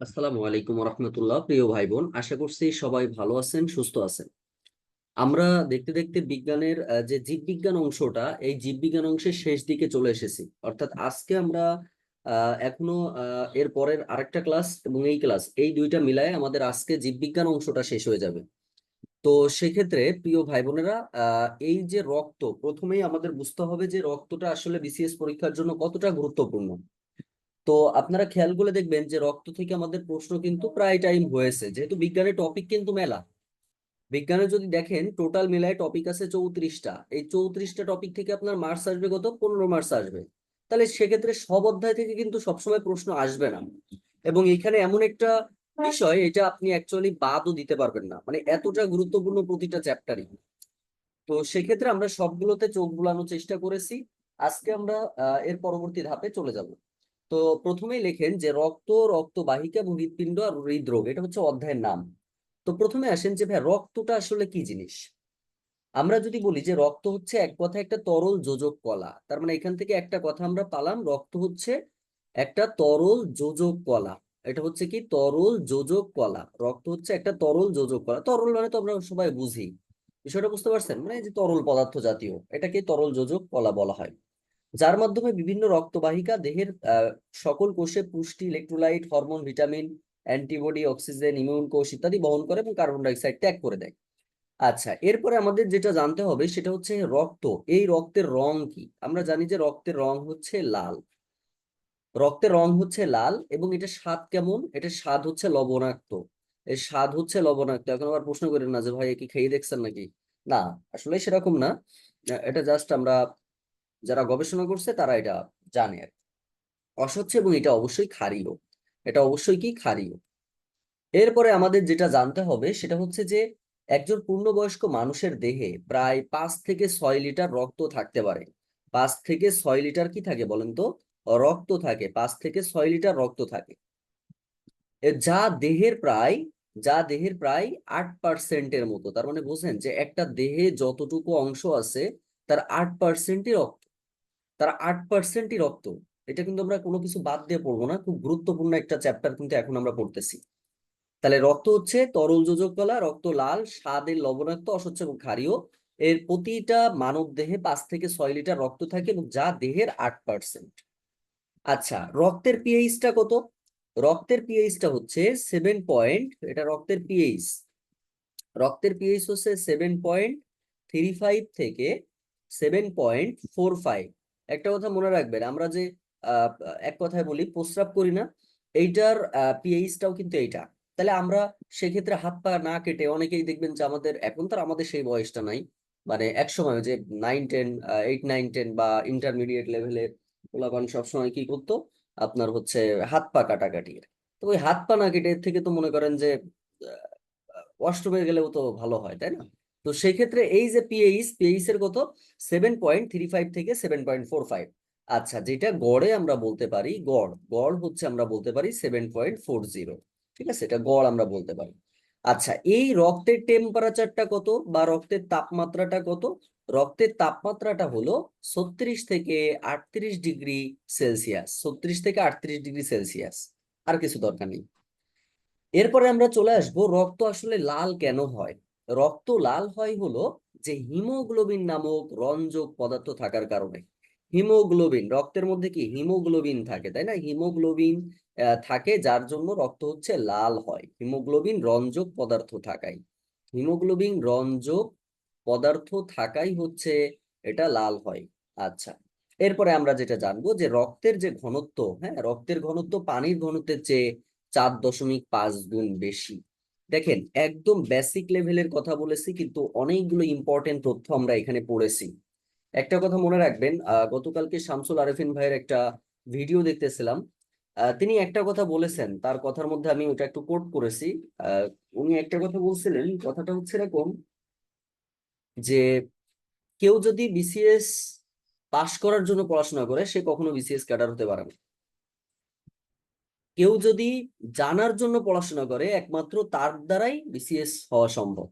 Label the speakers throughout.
Speaker 1: আসসালামু আলাইকুম রহমতুল্লাহ। প্রিয় ভাই বোন, আশা করছি সবাই ভালো আছেন, সুস্থ আছেন। আমরা দেখতে দেখতে বিজ্ঞানের যে জীববিজ্ঞান অংশটা, এই জীববিজ্ঞান অংশের শেষ দিকে চলে এসেছি। অর্থাৎ আজকে আমরা এখনো এর পরের আরেকটা ক্লাস এবং এই ক্লাস, এই দুইটা মিলায় আমাদের আজকে জীববিজ্ঞান অংশটা শেষ হয়ে যাবে। তো সেক্ষেত্রে প্রিয় ভাই বোনেরা, এই যে রক্ত, প্রথমেই আমাদের বুঝতে হবে যে রক্তটা আসলে বিসিএস পরীক্ষার জন্য কতটা গুরুত্বপূর্ণ। তো আপনারা খেয়াল করে দেখবেন যে রক্ত থেকে আমাদের প্রশ্ন কিন্তু প্রায় টাইম হয়েছে, যেহেতু বিজ্ঞানের টপিক কিন্তু মেলা। বিজ্ঞানে যদি দেখেন টোটাল মিলায় টপিক আছে 34টা। এই 34টা টপিক থেকে আপনার মার্কস আসবে কত? 15 মার্কস আসবে। তাহলে সেক্ষেত্রে সব অধ্যায় থেকে কিন্তু সবসময় প্রশ্ন আসবে না। এবং এখানে এমন একটা বিষয়, এটা আপনি অ্যাকচুয়ালি বাদও দিতে পারবেন না, মানে এতটা গুরুত্বপূর্ণ প্রতিটা চ্যাপ্টারই। তো সেক্ষেত্রে আমরা সবগুলোতে চোখ বুলানোর চেষ্টা করেছি। আজকে আমরা এর পরবর্তী ধাপে চলে যাব। তো প্রথমেই লেখেন যে রক্ত, রক্তবাহিকা এবং হৃৎপিণ্ড আর হৃদরোগ, এটা হচ্ছে অধ্যায়ের নাম। তো প্রথমে আসেন যে ভাই, রক্তটা আসলে কি জিনিস। আমরা যদি বলি যে রক্ত হচ্ছে এক কথায় একটা তরল যোজক কলা, তার মানে এখান থেকে একটা কথা আমরা পালাম, রক্ত হচ্ছে একটা তরল যোজক কলা। এটা হচ্ছে কি? তরল যোজক কলা। রক্ত হচ্ছে একটা তরল যোজক কলা। তরল মানে তো আমরা সবাই বুঝি, বিষয়টা বুঝতে পারছেন? মানে এই যে তরল পদার্থ জাতীয়, এটাকে তরল যোজক কলা বলা হয়, যার মাধ্যমে বিভিন্ন রক্তবাহিকা দেহের সকল কোষে পুষ্টি, electrolyte, hormone, vitamin, antibody, oxygen, immune কোষ ইত্যাদি বহন করে এবং কার্বন ডাই অক্সাইড ত্যাগ করে দেয়। আচ্ছা, এরপরে আমাদের যেটা জানতে হবে সেটা হচ্ছে রক্ত। এই রক্তের রং কি? আমরা জানি যে রক্তের রং হচ্ছে লাল। রক্তের রং হচ্ছে লাল এবং এটা স্বাদ কেমন? এটা স্বাদ হচ্ছে লবণাক্ত। এর স্বাদ হচ্ছে লবণাক্ত। এখন আবার প্রশ্ন করেন না যে ভাই কি খেয়ে দেখছেন নাকি। না, আসলে সেরকম না। এটা জাস্ট আমরা, যারা গবেষণা করছে তারা এটা জানে আর কি। অস্বচ্ছ এবং এটা অবশ্যই ক্ষারীয়। এটা অবশ্যই কি? ক্ষারীয়। এরপরে আমাদের যেটা জানতে হবে সেটা হচ্ছে যে একজন পূর্ণবয়স্ক মানুষের দেহে প্রায় 5 থেকে 6 লিটার রক্ত থাকতে পারে। 5 থেকে 6 লিটার কি থাকে বলেন তো? রক্ত থাকে। 5 থেকে 6 লিটার রক্ত থাকে। যা দেহের প্রায়, যা দেহের প্রায় 8%-এর মতো। তার মানে বোঝেন যে একটা দেহে যতটুকু অংশ আছে তার 8%-ই রক্ত। তার 8%-ই রক্ত। এটা কিন্তু আমরা কোনো কিছু বাদ দিয়ে পড়বো না, খুব গুরুত্বপূর্ণ একটা চ্যাপ্টার কিন্তু এখন আমরা পড়তেছি। তাহলে রক্ত হচ্ছে তরল যোজক কলা, রক্ত লাল, স্বাদে লবণাক্ত, অস্বচ্ছ এবং ক্ষারীয়। এর প্রতিটা মানব দেহে 5 থেকে 6 লিটার রক্ত থাকে এবং যা দেহের 8%। আচ্ছা, রক্তের পিএইচটা কত? রক্তের পিএইচটা হচ্ছে 7 পয়েন্ট। এটা রক্তের পিএইচ। রক্তের পিএইচ হচ্ছে 7.35 থেকে 7.45। একটা কথা মনে রাখবেন, আমরা যে আহ, এক কথায় বলি প্রস্রাব করি না, এইটার পিএইচটাও কিন্তু এইটা। তাহলে আমরা সেক্ষেত্রে হাত পা না কেটে, অনেকেই দেখবেন যে আমাদের এখন তো আর আমাদের সেই বয়সটা নাই, মানে এক সময় যে 9-10, 8-9-10 বা ইন্টারমিডিয়েট লেভেলের পোলাপান সবসময় কি করতো, আপনার হচ্ছে হাত পা কাটাকাটি। তো ওই হাত পা না কেটে এর থেকে তো মনে করেন যে ওয়াশরুমে গেলেও তো ভালো হয়, তাই না? তো সেক্ষেত্রে এই যে পিএইচ এর কত? 7.35 থেকে 7.45। আচ্ছা, যেটা গড়ে আমরা বলতে পারি, গড় গড় হচ্ছে আমরা বলতে পারি 7.40। ঠিক আছে, এটা গড় আমরা বলতে পারি। আচ্ছা, এই রক্তের টেম্পারেচারটা কত বা রক্তের তাপমাত্রাটা কত? রক্তের তাপমাত্রাটা হলো 36 থেকে 38 ডিগ্রি সেলসিয়াস। 36 থেকে 38 ডিগ্রি সেলসিয়াস। আর কিছু দরকার নেই। এরপরে আমরা চলে আসবো রক্ত আসলে লাল কেন হয়। রক্ত লাল হয় হলো যে হিমোগ্লোবিন নামক রঞ্জক পদার্থ থাকার কারণে। হিমোগ্লোবিন, রক্তের মধ্যে কি হিমোগ্লোবিন থাকে, তাই না? হিমোগ্লোবিন থাকে, যার জন্য রক্ত হচ্ছে লাল হয়, হিমোগ্লোবিন রঞ্জক পদার্থ থাকাই। হিমোগ্লোবিন রঞ্জক পদার্থ থাকাই হচ্ছে এটা লাল হয়। আচ্ছা, এরপরে আমরা যেটা জানবো যে রক্তের যে ঘনত্ব, হ্যাঁ, রক্তের ঘনত্ব পানির ঘনত্বের চেয়ে 4.5 গুণ বেশি। দেখেন, একদম বেসিক লেভেলের কথা বলেছি, কিন্তু অনেকগুলো ইম্পর্টেন্ট তথ্য আমরা এখানে পড়েছি। একটা কথা মনে রাখবেন, গতকালকে শামসুল আরেফিন ভাইয়ের একটা ভিডিও দেখতেছিলাম। তিনি একটা কথা বলেছেন, তার কথার মধ্যে আমি ওটা একটু কোট করেছি। উনি একটা কথা বলছিলেন, কথাটা হচ্ছে এরকম যে কেউ যদি বিসিএস পাশ করার জন্য পড়াশোনা করে, সে কখনো বিসিএস ক্যাডার হতে পারে না। কেউ যদি জানার জন্য পড়াশোনা করে, একমাত্র তার দ্বারাই বিসিএস হওয়া সম্ভব।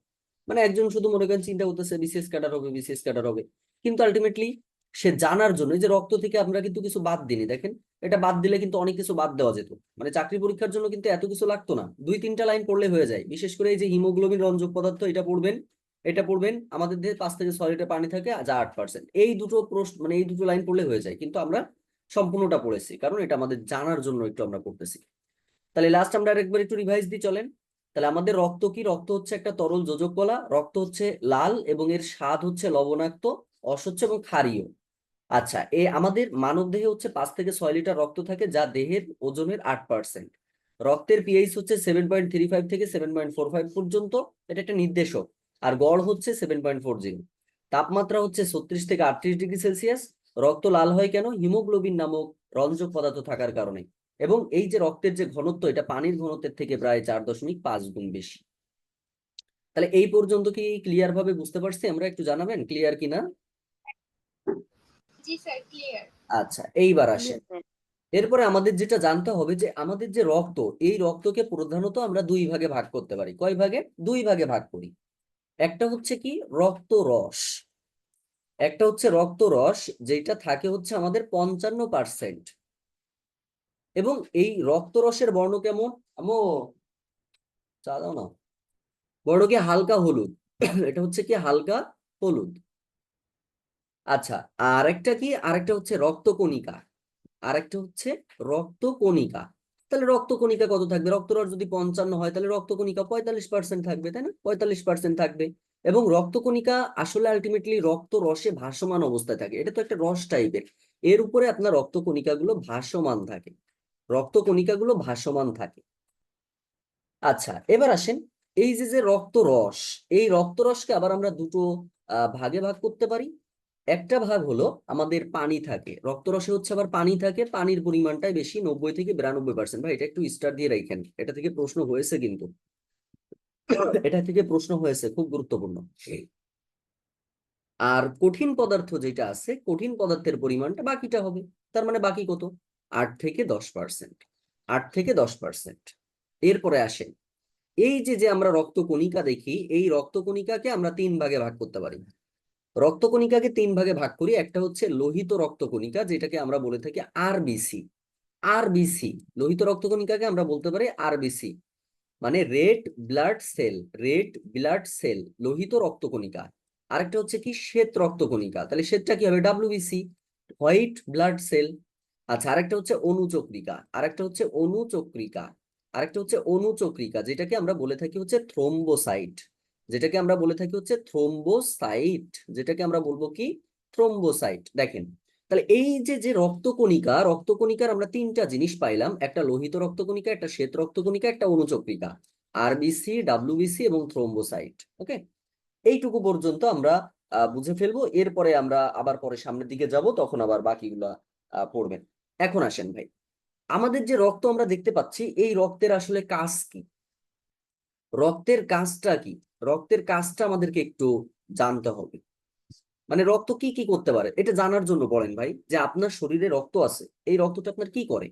Speaker 1: মানে একজন শুধু মনে করেন চিন্তা করতেছে বিসিএস ক্যাডার হবে, বিসিএস ক্যাডার হবে, কিন্তু আলটিমেটলি সে জানার জন্য, এই যে রক্ত থেকে আমরা কিন্তু কিছু বাদ দিনি, দেখেন এটা বাদ দিলে কিন্তু অনেক কিছু বাদ দেওয়া যেত, মানে চাকরি পরীক্ষার জন্য কিন্তু এত কিছু লাগতো না, 2-3টা লাইন পড়লে হয়ে যায়। বিশেষ করে এই যে হিমোগ্লোবিন রঞ্জক পদার্থ, এটা পড়বেন, এটা পড়বেন, আমাদের দেহে 5 থেকে 6 লিটার পানি থাকে যা 8%, এই দুটো প্রশ্ন মানে এই দুটো লাইন পড়লে হয়ে যায়, কিন্তু আমরা সম্পূর্ণটা পড়েছি কারণ এটা আমাদের জানার জন্য একটু আমরা পড়তেছি। তাহলে লাস্ট আমরা আরেকবার একটু রিভাইজ দিই চলেন। তাহলে আমাদের রক্ত কি? রক্ত হচ্ছে একটা তরল যোজক কলা, রক্ত হচ্ছে লাল এবং এর স্বাদ হচ্ছে লবণাক্ত, অস্বচ্ছ এবং ক্ষারীয়। আচ্ছা, আমাদের মানব দেহে হচ্ছে 5 থেকে 6 লিটার রক্ত থাকে যা দেহের ওজনের 8%। রক্তের পিএইচ হচ্ছে 7.35 থেকে 7.45 পর্যন্ত, এটা একটা নির্দেশক। আর গড় হচ্ছে 7.40। তাপমাত্রা হচ্ছে 36 থেকে 38 ডিগ্রি সেলসিয়াস। রক্ত লাল হয় কেন? হিমোগ্লোবিন নামক রঞ্জক পদার্থ থাকার কারণে। এবং এই যে রক্তের যে ঘনত্ব, এটা পানির ঘনত্বের থেকে প্রায় 4.5 গুণ বেশি। তাহলে এই পর্যন্ত কি ক্লিয়ার ভাবে বুঝতে পারছি আমরা? একটু জানাবেন ক্লিয়ার কিনা।
Speaker 2: জি স্যার, ক্লিয়ার।
Speaker 1: আচ্ছা, এইবার আসেন, এরপরে আমাদের যেটা জানতে হবে যে আমাদের যে রক্ত, এই রক্তকে প্রধানত আমরা 2 ভাগে ভাগ করতে পারি। কয় ভাগে? 2 ভাগে ভাগ করি। একটা হচ্ছে কি রক্ত রস, একটা হচ্ছে রক্ত রস যেটা থাকে হচ্ছে আমাদের 55%। এবং এই রক্ত রসের বর্ণ কেমন? আমো চা দাও না। বর্ণ কি? হালকা হলুদ। এটা হচ্ছে কি হালকা হলুদ। আচ্ছা, আরেকটা কি? আরেকটা হচ্ছে রক্তকণিকা, আরেকটা হচ্ছে রক্তকণিকা। তাহলে রক্তকণিকা কত থাকবে? রক্তরস যদি 55 হয় তাহলে রক্তকণিকা 45% থাকবে, তাই না? 45% থাকবে। এবং রক্তকণিকা আসলে আলটিমেটলি রক্ত রসে ভাসমান অবস্থায় থাকে, এটা তো একটা রস টাইপের, এর উপরে আপনার রক্তকণিকা গুলো ভাসমান থাকে, রক্তকণিকা গুলো ভাসমান থাকে। আচ্ছা, এবার আসেন, এই যে যে রক্তরস, এই রক্তরসকে আবার আমরা দুটো ভাগে ভাগ করতে পারি। একটা ভাগ হলো আমাদের পানি থাকে, রক্তরসে হচ্ছে আবার পানি থাকে, পানির পরিমাণটাই বেশি, 90 থেকে 92%। ভাই এটা একটু স্টার দিয়ে রাখেন, এটা থেকে প্রশ্ন হয়েছে কিন্তু, এটা থেকে প্রশ্ন হয়েছে, খুব গুরুত্বপূর্ণ। আর কঠিন পদার্থ যেটা আছে, কঠিন পদার্থের পরিমাণটা বাকিটা হবে। তার মানে বাকি কত? 8 থেকে 10%। 8 থেকে 10%। এরপরে আসেন, এই যে যে আমরা রক্তকণিকা দেখি, এই রক্তকণিকাকে আমরা 3 ভাগে ভাগ করতে পারি। রক্তকণিকাকে 3 ভাগে ভাগ করি। একটা হচ্ছে লোহিত রক্তকণিকা, যেটাকে আমরা বলে থাকি আরবিসি। আরবিসি, লোহিত রক্তকণিকাকে আমরা বলতে পারি আরবিসি, মানে red blood cell, red blood cell, লোহিত রক্তকণিকা। আরেকটা হচ্ছে কি শ্বেত রক্তকণিকা, তাহলে শ্বেতটা কি হবে? WBC, white blood cell. আচ্ছা, আরেকটা হচ্ছে অনুচক্রিকা, আরেকটা হচ্ছে অনুচক্রিকা, আরেকটা হচ্ছে অনুচক্রিকা, যেটাকে আমরা বলে থাকি হচ্ছে থ্রোম্বোসাইট, যেটাকে আমরা বলে থাকি হচ্ছে থ্রোম্বোসাইট, যেটাকে আমরা বলবো কি থ্রোম্বোসাইট। দেখেন, তাহলে এই যে যে রক্তকণিকা, রক্তকণিকার আমরা 3টা জিনিস পাইলাম, একটা লোহিত রক্তকণিকা, একটা শ্বেত রক্তকণিকা, একটা অনুচক্রিকা, আরবিসি, ডাব্লিউবিসি এবং থ্রোম্বোসাইট। ওকে, এইটুকু পর্যন্ত আমরা বুঝে ফেলবো। এরপরে আমরা আবার পরে সামনের দিকে যাব, তখন আবার বাকিগুলা পড়বেন। এখন আসেন ভাই, আমাদের যে রক্ত আমরা দেখতে পাচ্ছি, এই রক্তের আসলে কাজ কি? রক্তের কাজটা কি? রক্তের কাজটা আমাদেরকে একটু জানতে হবে। মানে রক্ত কি কি করতে পারে এটা জানার জন্য বলেন ভাই, যে আপনার শরীরে রক্ত আছে, এই রক্তটা আপনার কি করে?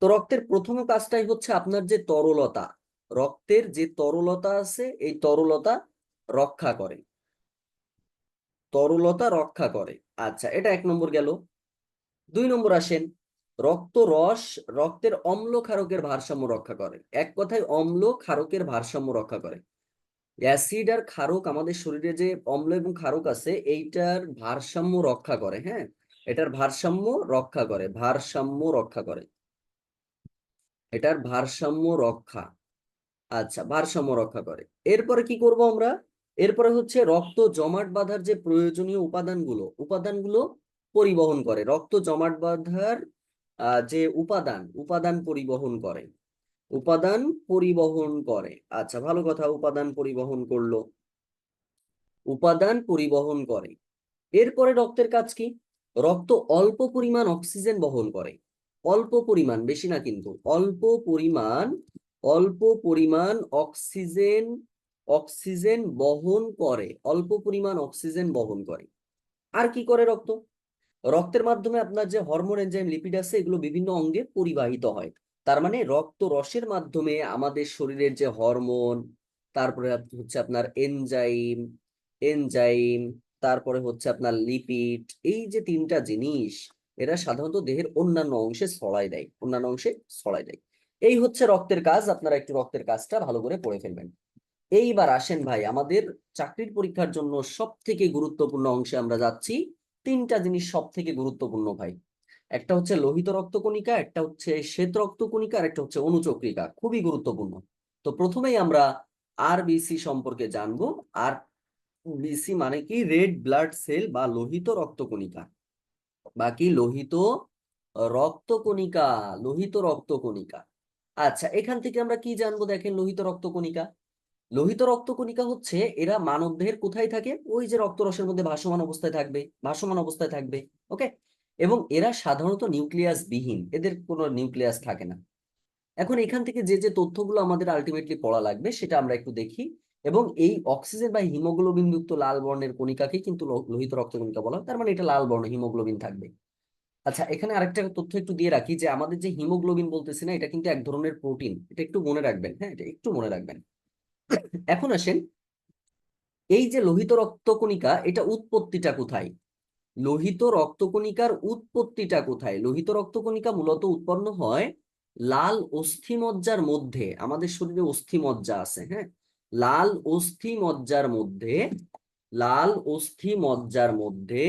Speaker 1: তো রক্তের প্রথম কাজটাই হচ্ছে আপনার যে তরলতা, রক্তের যে তরলতা আছে, এই তরলতা রক্ষা করে, তরলতা রক্ষা করে। আচ্ছা, এটা 1 নম্বর গেল। 2 নম্বর আসেন, রক্ত রস রক্তের অম্ল ক্ষারকের ভারসাম্য রক্ষা করে। এক কথায় অম্ল ক্ষারকের ভারসাম্য রক্ষা করে। অ্যাসিড আর ক্ষারক, আমাদের শরীরে যে অম্ল এবং ক্ষারক আছে, এইটার ভারসাম্য রক্ষা করে। হ্যাঁ, এটার ভারসাম্য রক্ষা করে, ভারসাম্য রক্ষা করে, এটার ভারসাম্য রক্ষা। আচ্ছা, ভারসাম্য রক্ষা করে। এরপরে কি করব আমরা? এরপরে হচ্ছে রক্ত জমাট বাঁধার যে প্রয়োজনীয় উপাদানগুলো, উপাদানগুলো পরিবহন করে, রক্ত জমাট বাঁধার যে উপাদান, উপাদান পরিবহন করে, উপাদান পরিবহন করে। আচ্ছা, ভালো কথা, উপাদান পরিবহন করলো, উপাদান পরিবহন করে। এরপরে রক্তের কাজ কি? রক্ত অল্প পরিমাণ অক্সিজেন বহন করে, অল্প পরিমাণ, বেশি না কিন্তু, অল্প পরিমাণ, অল্প পরিমাণ অক্সিজেন, অক্সিজেন বহন করে, অল্প পরিমাণ অক্সিজেন বহন করে। আর কি করে রক্ত? রক্তের মাধ্যমে আপনার যে হরমোন, এনজাইম, লিপিড আছে, এগুলো বিভিন্ন অঙ্গে পরিবাহিত হয়। তার মানে রক্ত রসের মাধ্যমে আমাদের শরীরের যে হরমোন, তারপরে হচ্ছে আপনার এনজাইম, এনজাইম, তারপরে হচ্ছে আপনার লিপিড, এই যে তিনটা জিনিস এরা সাধারণত দেহের অন্যান্য অংশে ছড়ায় দেয়, অন্যান্য অংশে ছড়ায় দেয়। এই হচ্ছে রক্তের কাজ, আপনারা একটু রক্তের কাজটা ভালো করে পড়ে ফেলবেন। এইবার আসেন ভাই, আমাদের চাকরির পরীক্ষার জন্য সব থেকে গুরুত্বপূর্ণ অংশে আমরা যাচ্ছি। তিনটা জিনিস সব থেকে গুরুত্বপূর্ণ ভাই, একটা হচ্ছে লোহিত রক্তকণিকা, একটা হচ্ছে শ্বেত রক্তকণিকা, আর একটা হচ্ছে অনুচক্রিকা, খুবই গুরুত্বপূর্ণ। তো প্রথমেই আমরা আরবিসি সম্পর্কে জানবো। আর বিসি মানে কি? রেড ব্লাড সেল বা লোহিত রক্তকণিকা, বা কি? লোহিত রক্তকণিকা, লোহিত রক্তকণিকা। আচ্ছা, এখান থেকে আমরা কি জানবো? দেখেন, লোহিত রক্তকণিকা, লোহিত রক্তকণিকা হচ্ছে এরা মানবদেহের কোথায় থাকে? ওই যে রক্তরসের মধ্যে ভাসমান অবস্থায় থাকবে, ভাসমান অবস্থায় থাকবে। ওকে, এবং এরা সাধারণত নিউক্লিয়াস বিহীন, এদের কোনো নিউক্লিয়াস থাকে না। এখন এখান থেকে যে যে তথ্যগুলো আমাদের আলটিমেটলি পড়া লাগবে সেটা আমরা একটু দেখি। এবং এই অক্সিজেন বা হিমোগ্লোবিন যুক্ত লাল বর্ণের কণিকাকে কিন্তু লোহিত রক্তকণিকা বলা হয়, তার মানে এটা লাল বর্ণ, হিমোগ্লোবিন থাকবে। আচ্ছা, এখানে আরেকটা তথ্য একটু দিয়ে রাখি, যে আমাদের যে হিমোগ্লোবিন বলতেছি না, এটা কিন্তু এক ধরনের প্রোটিন, এটা একটু মনে রাখবেন। হ্যাঁ, এটা একটু মনে রাখবেন। এখন আসেন, এই যে লোহিত রক্তকণিকা, এটা উৎপত্তিটা কোথায়? লোহিত রক্তকণিকার উৎপত্তিটা কোথায়? লোহিত রক্তকণিকা মূলত উৎপন্ন হয় লাল অস্থিমজ্জার মধ্যে। আমাদের শরীরে অস্থিমজ্জা আছে, হ্যাঁ, লাল অস্থিমজ্জার মধ্যে, লাল অস্থিমজ্জার মধ্যে,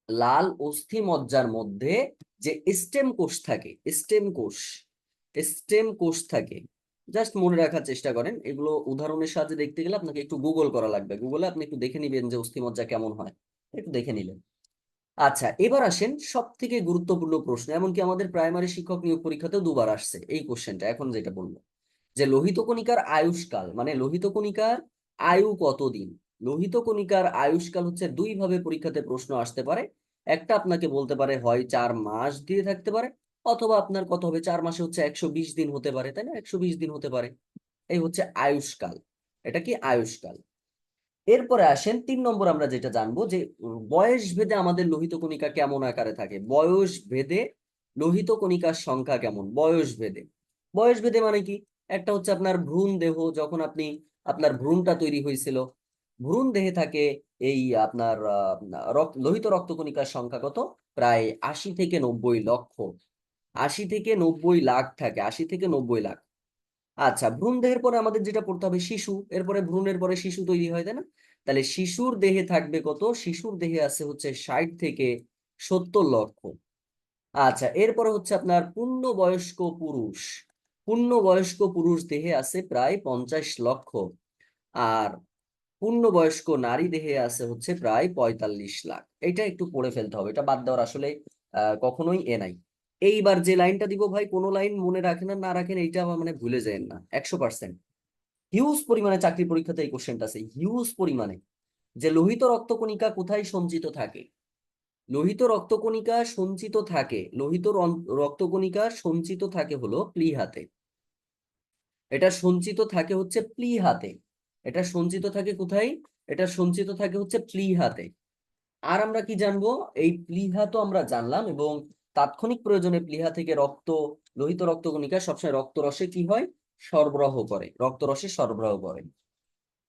Speaker 1: লাল অস্থিমজ্জার মধ্যে যে স্টেম কোষ থাকে, স্টেম কোষ, স্টেম কোষ থাকে। জাস্ট মনে রাখার চেষ্টা করেন, এগুলো উদাহরণের সাহায্যে দেখতে গেলে আপনাকে একটু গুগল করা লাগবে, গুগলে আপনি একটু দেখে নিবেন যে অস্থিমজ্জা কেমন হয়, একটু দেখে নিলেন। আচ্ছা, এবার আসেন সব থেকে গুরুত্বপূর্ণ প্রশ্ন, এমনকি আমাদের প্রাইমারি শিক্ষক নিয়োগ পরীক্ষাতেও দুবার আসছে এই কোশ্চেনটা। এখন যেটা বলবো, যে লোহিত কণিকার আয়ুষ্কাল, মানে লোহিত কণিকার আয়ু কতদিন? লোহিত কণিকার আয়ুষ্কাল হচ্ছে দুই ভাবে পরীক্ষাতে প্রশ্ন আসতে পারে। একটা আপনাকে বলতে পারে হয় 4 মাস দিয়ে থাকতে পারে, অথবা আপনার কত হবে, 4 মাসে হচ্ছে 120 দিন হতে পারে, তাই না? 120 দিন হতে পারে। এই হচ্ছে আয়ুষ্কাল, এটা কি আয়ুষ্কাল। এরপরে আসেন 3 নম্বর, আমরা যেটা জানবো যে বয়স ভেদে আমাদের লোহিত কণিকা কেমন আকারে থাকে। বয়স ভেদে লোহিত কণিকার সংখ্যা কেমন? বয়স ভেদে, বয়স ভেদে মানে কি? একটা হচ্ছে আপনার ভ্রূণ দেহ, যখন আপনি, আপনার ভ্রূণটা তৈরি হয়েছিল, ভ্রূণ দেহে থাকে এই আপনার লোহিত রক্তকণিকার সংখ্যা কত? প্রায় 80 থেকে 90 লক্ষ, 80 থেকে 90 লাখ থাকে, 80 থেকে 90 লাখ। আচ্ছা, ভ্রূণ দেহের পরে আমাদের যেটা পড়তে হবে শিশু, এরপরে ভ্রূণের পরে শিশু তৈরি হয়, তাই না? তাহলে শিশুর দেহে থাকবে কত? শিশুর দেহে আছে হচ্ছে 60 থেকে 70 লক্ষ। আচ্ছা, এরপরে হচ্ছে আপনার পূর্ণবয়স্ক পুরুষ, পূর্ণবয়স্ক পুরুষ দেহে আছে প্রায় 50 লক্ষ। আর পূর্ণবয়স্ক নারী দেহে আছে হচ্ছে প্রায় 45 লাখ। এটা একটু পড়ে ফেলতে হবে, এটা বাদ দেওয়ার আসলে কখনোই নাই। এইবার যে লাইনটা দিব ভাই, কোনো লাইন মনে রাখেন আর না রাখেন, এইটা আমার মানে ভুলে যায়েন না 100%। হিউজ পরিমাণে চাকরি পরীক্ষাতে এই কোশ্চেনটা আছে, হিউজ পরিমাণে। যে লোহিত রক্তকণিকা কোথায় সঞ্চিত থাকে? লোহিত রক্তকণিকা সঞ্চিত থাকে, লোহিত রক্তকণিকা সঞ্চিত থাকে হলো প্লীহাতে। এটা সঞ্চিত থাকে হচ্ছে প্লীহাতে। এটা সঞ্চিত থাকে কোথায়? এটা সঞ্চিত থাকে হচ্ছে প্লীহাতে। আর আমরা কি জানবো? এই প্লীহা তো আমরা জানলাম, এবং তাৎক্ষণিক প্রয়োজনে প্লীহা থেকে রক্ত, লোহিত রক্তকণিকা সবসময় রক্তরসে কি হয়? সরবরাহ করে, রক্তরসে সরবরাহ করে।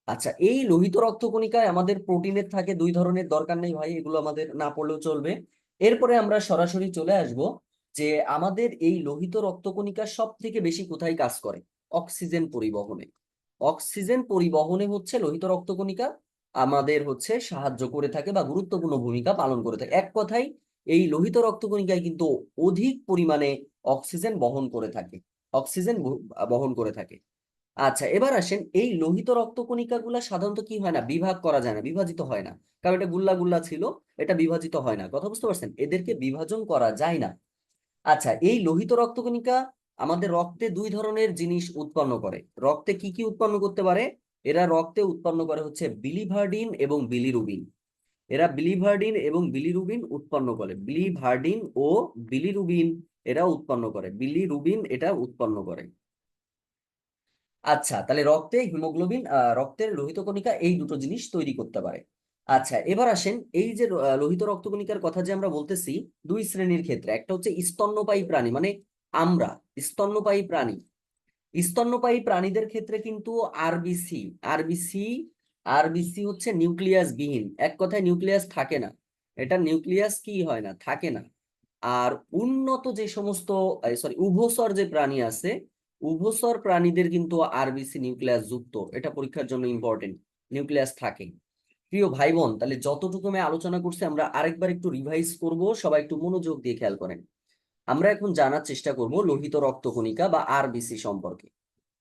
Speaker 1: আচ্ছা, এই লোহিত রক্তকণিকায় আমাদের প্রোটিনের থাকে 2 ধরনের, দরকার নেই ভাই, এগুলো আমাদের না পড়লেও চলবে। এরপরে আমরা সরাসরি চলে আসব যে আমাদের এই লোহিত রক্তকণিকা সব থেকে বেশি কোথায় কাজ করে? অক্সিজেন পরিবহনে। অক্সিজেন পরিবহনে হচ্ছে লোহিত রক্তকণিকা আমাদের হচ্ছে সাহায্য করে থাকে বা গুরুত্বপূর্ণ ভূমিকা পালন করে থাকে। এক কথায়, এই লোহিত রক্তকণিকায় কিন্তু অধিক পরিমাণে অক্সিজেন বহন করে থাকে, অক্সিজেন বহন করে থাকে। আচ্ছা, এবার আসেন, এই লোহিত রক্তকণিকা গুলা সাধারণত কি হয় না, বিভাগ করা যায় না, বিভাজিত হয় না, কারণ এটা গুল্লা গুল্লা ছিল, এটা বিভাজিত হয় না। কথা বুঝতে পারছেন? এদেরকে বিভাজন করা যায় না। আচ্ছা, এই লোহিত রক্তকণিকা আমাদের রক্তে 2 ধরনের জিনিস উৎপন্ন করে। রক্তে কি কি উৎপন্ন করতে পারে? এরা রক্তে উৎপন্ন করে হচ্ছে বিলিভার্ডিন এবং বিলিরুবিন। এরা বিলিভার্ডিন এবং বিলিরুবিন উৎপন্ন করে, বিলিভার্ডিন ও বিলিরুবিন এরা উৎপন্ন করে, বিলিরুবিন এটা উৎপন্ন করে। আচ্ছা, তাহলে রক্তে হিমোগ্লোবিন, রক্তের লোহিত কণিকা এই দুটো জিনিস তৈরি করতে পারে। আচ্ছা, এবার আসেন, এই যে লোহিত রক্তকণিকার কথা যে আমরা বলতেছি 2 শ্রেণীর ক্ষেত্রে, একটা হচ্ছে স্তন্যপায়ী প্রাণী, মানে আমরা, স্তন্যপায়ী প্রাণী। স্তন্যপায়ী প্রাণীদের ক্ষেত্রে কিন্তু আরবিসি, আরবিসি আরবিসি হচ্ছে নিউক্লিয়াস বিহীন, এক কথায় নিউক্লিয়াস থাকে না, এটা নিউক্লিয়াস কি হয় না, থাকে না। আর উন্নত যে সমস্ত উভচর যে প্রাণী আছে, উভচর প্রাণীদের কিন্তু আরবিসি নিউক্লিয়াস যুক্ত, এটা পরীক্ষার জন্য ইম্পর্টেন্ট, নিউক্লিয়াস থাকে। প্রিয় ভাই বোন, তাহলে যতটুকু আমি আলোচনা করছি আমরা আরেকবার একটু রিভাইজ করব, সবাই একটু মনোযোগ দিয়ে খেয়াল করেন। আমরা এখন জানার চেষ্টা করব লোহিত রক্তকণিকা বা আরবিসি সম্পর্কে।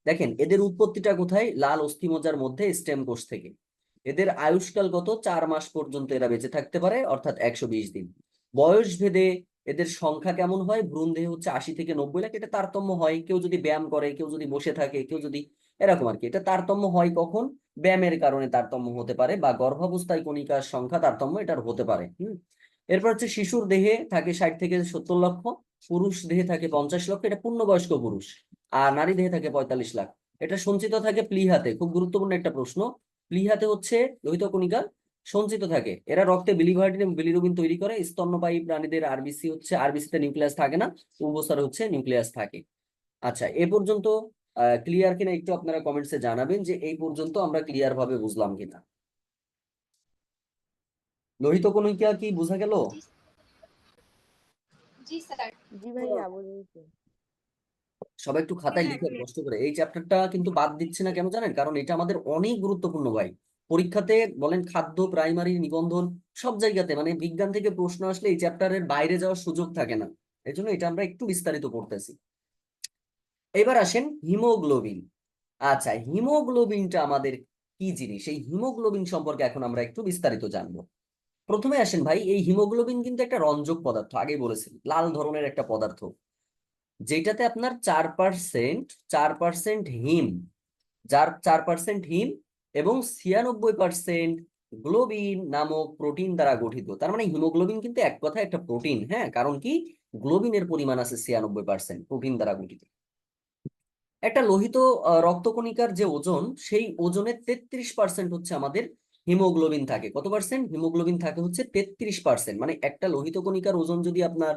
Speaker 1: দেখেন এদের উৎপত্তিটা কোথায়, লাল অস্থিমজ্জার মধ্যে স্টেম কোষ থেকে। এদের আয়ুষ্কাল কত, 4 মাস পর্যন্ত এরা বেঁচে থাকতে পারে, অর্থাৎ 120 দিন। বয়স ভেদে এদের সংখ্যা কেমন হয়, ভ্রূণ দেহে হচ্ছে 80 থেকে 90 লাখ, এটা তারতম্য হয়, কেউ যদি ব্যায়াম করে, কেউ যদি বসে থাকে, কেউ যদি এরকম আর কি। এটা তারতম্য হয় কখন, ব্যায়ামের কারণে তারতম্য হতে পারে, বা গর্ভাবস্থায় কণিকার সংখ্যা তারতম্য এটার হতে পারে। এরপর হচ্ছে শিশুর দেহে থাকে 60 থেকে 70 লক্ষ, পুরুষ দেহে থাকে 50 লক্ষ, এটা পূর্ণবয়স্ক পুরুষ। আর নারী দেহে থাকে 45 লাখ। এটা সঞ্চিত থাকে প্লীহাতে, খুব গুরুত্বপূর্ণ একটা প্রশ্ন। প্লীহাতে হচ্ছে লোহিত কণিকা সঞ্চিত থাকে, এরা রক্তে বিলিভার্ডিন এবং বিলিরুবিন তৈরি করে। স্তন্যপায়ী প্রাণীদের আরবিসি হচ্ছে, আরবিসিতে নিউক্লিয়াস থাকে না, উভচরে হচ্ছে নিউক্লিয়াস থাকে। আচ্ছা, এ পর্যন্ত ক্লিয়ার কিনা একটু আপনারা কমেন্টসে জানাবেন যে এই পর্যন্ত আমরা ক্লিয়ার ভাবে বুঝলাম কিনা। লোহিত কণিকা কি বোঝা গেল?
Speaker 2: জি স্যার।
Speaker 3: জি ভাইয়া বুঝেছি।
Speaker 1: সবাই একটু খাতায় লিখে কষ্ট করে, এই চ্যাপ্টারটা কিন্তু বাদ দিচ্ছে না, কেন জানেন? কারণ এটা আমাদের অনেক গুরুত্বপূর্ণ ভাই। পরীক্ষাতে বলেন, খাদ্য, প্রাইমারি, নিবন্ধন, সব জায়গাতে মানে বিজ্ঞান থেকে প্রশ্ন আসলে এই চ্যাপ্টারের বাইরে যাওয়ার সুযোগ থাকে না। এই জন্য এটা আমরা একটু বিস্তারিত পড়তেছি। এবার আসেন হিমোগ্লোবিন। আচ্ছা, হিমোগ্লোবিনটা আমাদের কি জিনিস, এই হিমোগ্লোবিন সম্পর্কে এখন আমরা একটু বিস্তারিত জানবো। প্রথমে আসেন ভাই, এই হিমোগ্লোবিন কিন্তু একটা রঞ্জক পদার্থ, আগে বলেছি, লাল ধরনের একটা পদার্থ, যেটাতে আপনার 4% হিম, যার 4% হিম এবং 96% গ্লোবিন নামক প্রোটিন দ্বারা গঠিত। তার মানে হিমোগ্লোবিন কিন্তু এক কথায় একটা প্রোটিন, হ্যাঁ, কারণ কি, গ্লোবিনের পরিমাণ আছে 96% প্রোটিন দ্বারা গঠিত। একটা লোহিত রক্তকণিকার যে ওজন, সেই ওজনের 33% হচ্ছে আমাদের হিমোগ্লোবিন থাকে। কত পার্সেন্ট হিমোগ্লোবিন থাকে, হচ্ছে 33%। মানে একটা লোহিত কণিকার ওজন যদি আপনার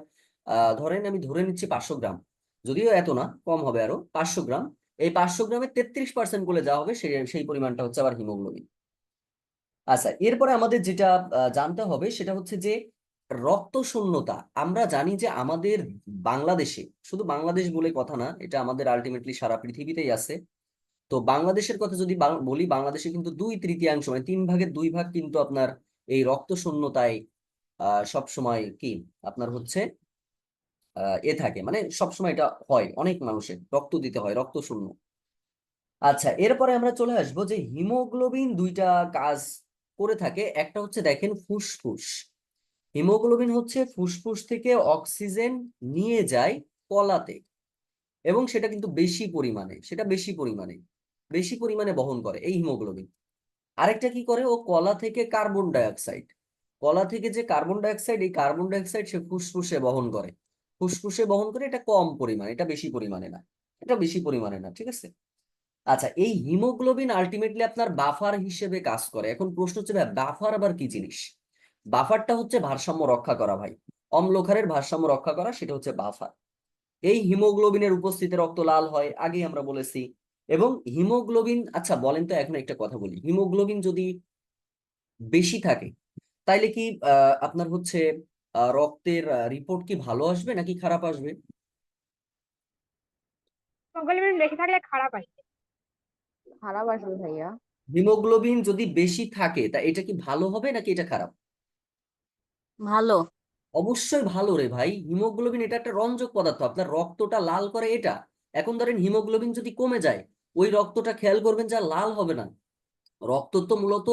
Speaker 1: ধরেন, আমি ধরে নিচ্ছি 500 গ্রাম, যদিও এত না, কম হবে আরো, 500 গ্রাম। এই 500 গ্রামের 33% বলে যা হবে সেই পরিমাণটা হচ্ছে আবার হিমোগ্লোবিন। আচ্ছা, এরপরে আমাদের যেটা জানতে হবে সেটা হচ্ছে যে রক্ত শূন্যতা। আমরা জানি যে আমাদের বাংলাদেশে, শুধু বাংলাদেশ বলে কথা না, এটা আমাদের আলটিমেটলি সারা পৃথিবীতেই আছে। তো বাংলাদেশের কথা যদি বলি, বাংলাদেশে কিন্তু 2/3 মানে 3/2 কিন্তু আপনার এই রক্ত শূন্যতায় সব সময় কি আপনার হচ্ছে থাকে, মানে সব সময় এটা হয়, অনেক মানুষের রক্ত দিতে হয়, রক্ত শূন্য। আচ্ছা, এরপরে আমরা চলে আসবো যে হিমোগ্লোবিন দুইটা কাজ করে থাকে। একটা হচ্ছে দেখেন ফুসফুস, হিমোগ্লোবিন হচ্ছে ফুসফুস থেকে অক্সিজেন নিয়ে যায় কলাতে, এবং সেটা কিন্তু বেশি পরিমাণে বহন করে এই হিমোগ্লোবিন। আরেকটা কি করে, ও কলা থেকে কার্বন ডাইঅক্সাইড, কলা থেকে যে কার্বন ডাইঅক্সাইড, এই কার্বন ডাইঅক্সাইড সে ফুসফুসে বহন করে, এটা কম পরিমাণে, এটা বেশি পরিমাণে না, ঠিক আছে। আচ্ছা, এই হিমোগ্লোবিন আলটিমেটলি আপনার বাফার হিসেবে কাজ করে। এখন প্রশ্ন হচ্ছে ভাই, বাফার আবার কি জিনিস? বাফারটা হচ্ছে ভারসাম্য রক্ষা করা ভাই, অম্লক্ষারের ভারসাম্য রক্ষা করা, সেটা হচ্ছে বাফার। এই হিমোগ্লোবিনের উপস্থিতিতে রক্ত লাল হয়, আগেই আমরা বলেছি। এবং হিমোগ্লোবিন, আচ্ছা বলেন তো, এখন একটা কথা বলি, হিমোগ্লোবিন যদি বেশি থাকে তাইলে কি আপনার হচ্ছে রক্তের রিপোর্ট কি ভালো আসবে নাকি খারাপ আসবে?
Speaker 2: হিমোগ্লোবিন বেশি থাকলে খারাপ আসবে।
Speaker 3: খারাপ আসবে ভাইয়া।
Speaker 1: হিমোগ্লোবিন যদি বেশি থাকে তা এটা কি ভালো হবে নাকি এটা খারাপ?
Speaker 3: ভালো।
Speaker 1: অবশ্যই ভালো রে ভাই, হিমোগ্লোবিন এটা একটা রঞ্জক পদার্থ, আপনার রক্তটা লাল করে এটা। এখন ধরেন হিমোগ্লোবিন যদি কমে যায়, ওই রক্তটা খেয়াল করবেন যা লাল হবে না, রক্ত তো মূলত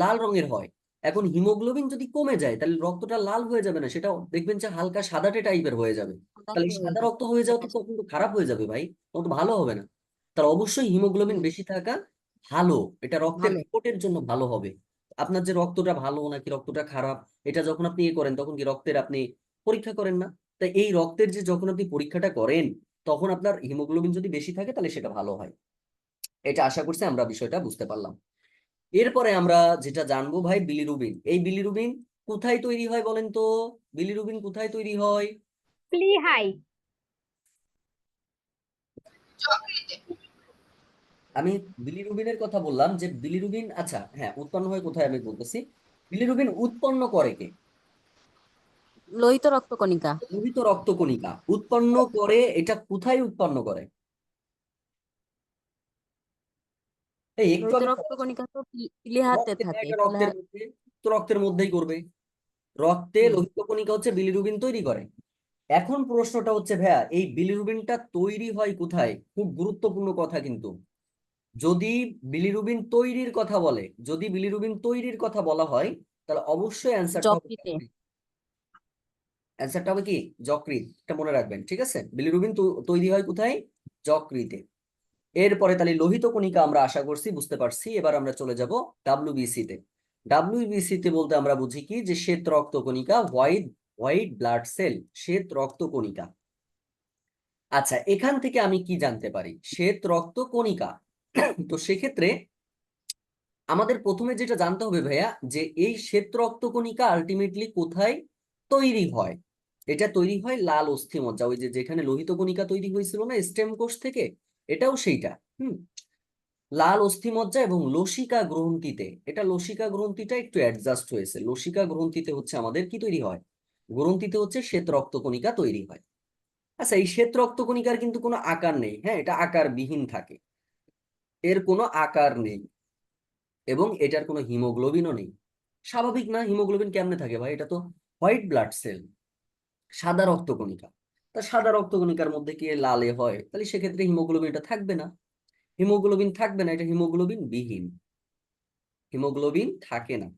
Speaker 1: লাল রঙের হয়। এখন হিমোগ্লোবিন যদি কমে যায় তাহলে রক্তটা লাল হয়ে যাবে না, সেটা দেখবেন যে হালকা সাদাটে টাইপের হয়ে যাবে। তাহলে এই সাদা রক্ত হয়ে যাওয়া তো তখন তো খারাপ হয়ে যাবে ভাই, তখন তো ভালো হবে না। তাহলে অবশ্যই হিমোগ্লোবিন বেশি থাকা ভালো, এটা রক্তের
Speaker 3: ভালো।
Speaker 1: রিপোর্টের জন্য ভালো হবে। আপনার যে রক্তটা ভালো নাকি রক্তটা খারাপ, এটা যখন আপনি করেন তখন কি রক্তের আপনি পরীক্ষা করেন না? তাই এই রক্তের যে যখন আপনি পরীক্ষাটা করেন, তখন আপনার হিমোগ্লোবিন যদি বেশি থাকে তাহলে সেটা ভালো হয়। এটা আশা করছি আমরা বিষয়টা বুঝতে পারলাম। এরপরে আমরা যেটা জানবো ভাই, বিলিরুবিন। এই বিলিরুবিন কোথায় তৈরি হয় বলেন তো, বিলিরুবিন কোথায় তৈরি হয়?
Speaker 2: প্লিহাই।
Speaker 1: আমি বিলিরুবিনের কথা বললাম যে বিলিরুবিন, আচ্ছা হ্যাঁ, উৎপন্ন হয় কোথায় আমি বলতেছি। বিলিরুবিন উৎপন্ন করে কে?
Speaker 3: লোহিত রক্তকণিকা।
Speaker 1: লোহিত রক্তকণিকা উৎপন্ন করে, এটা কোথায় উৎপন্ন করে? এই একটু
Speaker 3: লোহিত
Speaker 1: আগে
Speaker 3: রক্তকণিকা তো প্লীহাতে
Speaker 1: রক্তে,
Speaker 3: থাকে,
Speaker 1: এটা রক্তের মধ্যে, তো রক্তের মধ্যেই করবে। রক্তে
Speaker 3: হুম।
Speaker 1: লোহিত কণিকা হচ্ছে বিলিরুবিন তৈরি করে। এখন প্রশ্নটা হচ্ছে ভাইয়া, এই বিলিরুবিনটা তৈরি হয় কোথায়? খুব গুরুত্বপূর্ণ কথা কিন্তু। যদি বিলিরুবিন তৈরির কথা বলে, যদি বিলিরুবিন তৈরির কথা বলা হয়, তাহলে অবশ্যই অ্যান্সারটা হবে
Speaker 3: যকৃতে।
Speaker 1: অ্যান্সারটা হবে কি? যকৃৎ। এটা মনে রাখবেন, ঠিক আছে? বিলিরুবিন তৈরি হয় কোথায়? যকৃতে। এরপরে তাহলে লোহিত কণিকা আমরা আশা করছি বুঝতে পারছি। এবার আমরা চলে যাব ডাব্লিউবিসি তে। ডাব্লিউবিসি তে বলতে আমরা বুঝি কি, যে শ্বেত রক্ত কণিকা, হোয়াইট হোয়াইট ব্লাড সেল, শ্বেত রক্ত কণিকা। আচ্ছা, এখান থেকে আমি কি জানতে পারি? শ্বেত রক্ত কণিকা। তো সেক্ষেত্রে আমাদের প্রথমে যেটা জানতে হবে ভাইয়া, যে এই শ্বেত রক্ত কণিকা আলটিমেটলি কোথায় তৈরি হয়? এটা তৈরি হয় লাল অস্থিমজ্জা, ওই যে যেখানে লোহিত কণিকা তৈরি হয়েছিল না স্টেম কোষ থেকে, এটাও সেইটা। লাল অস্থিমজ্জা এবং লসিকা গ্রন্থিতে, এটা লসিকা গ্রন্থিটা একটু অ্যাডজাস্ট হয়েছে। লসিকা গ্রন্থিতে হচ্ছে আমাদের কি তৈরি হয়? গ্রন্থিতে হচ্ছে শ্বেত রক্তকণিকা তৈরি হয়। আচ্ছা, এই শ্বেত রক্তকণিকার কিন্তু কোনো আকার নেই, হ্যাঁ, এটা আকারবিহীন থাকে, এর কোনো আকার নেই, এবং এটার কোনো হিমোগ্লোবিনও নেই। স্বাভাবিক না? হিমোগ্লোবিন কেমনে থাকে ভাই? এটা তো হোয়াইট ব্লাড সেল, সাদা রক্তকণিকা। তা সাদা রক্তকণিকার মধ্যে কি লালে হয়? তাহলে সেক্ষেত্রে হিমোগ্লোবিনটা থাকবে না। হিমোগ্লোবিন থাকবে না, এটা হিমোগ্লোবিন বিহীন, হিমোগ্লোবিন থাকে না,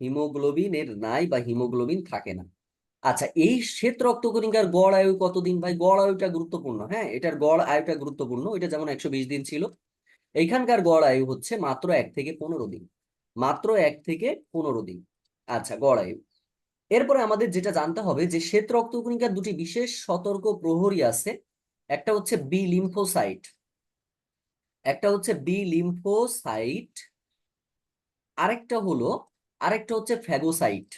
Speaker 1: হিমোগ্লোবিন এর নাই বা হিমোগ্লোবিন থাকে না। আচ্ছা, এই শ্বেত রক্তকণিকার গড় আয়ু কতদিন ভাই? গড় আয়ুটা গুরুত্বপূর্ণ, হ্যাঁ, এটার গড় আয়ুটা গুরুত্বপূর্ণ। এটা যেমন 120 দিন ছিল, এইখানকার গড় আয়ু হচ্ছে মাত্র 1 থেকে 15 দিন, মাত্র 1 থেকে 15 দিন। আচ্ছা, গড় আয়ু। এরপরে আমাদের যেটা জানতে হবে, যে শ্বেত রক্তকণিকার দুটি বিশেষ সতর্ক প্রহরী আছে। একটা হচ্ছে বি লিম্ফোসাইট, একটা হচ্ছে বি লিম্ফোসাইট, আরেকটা হলো আরেকটা হচ্ছে ফ্যাগোসাইট।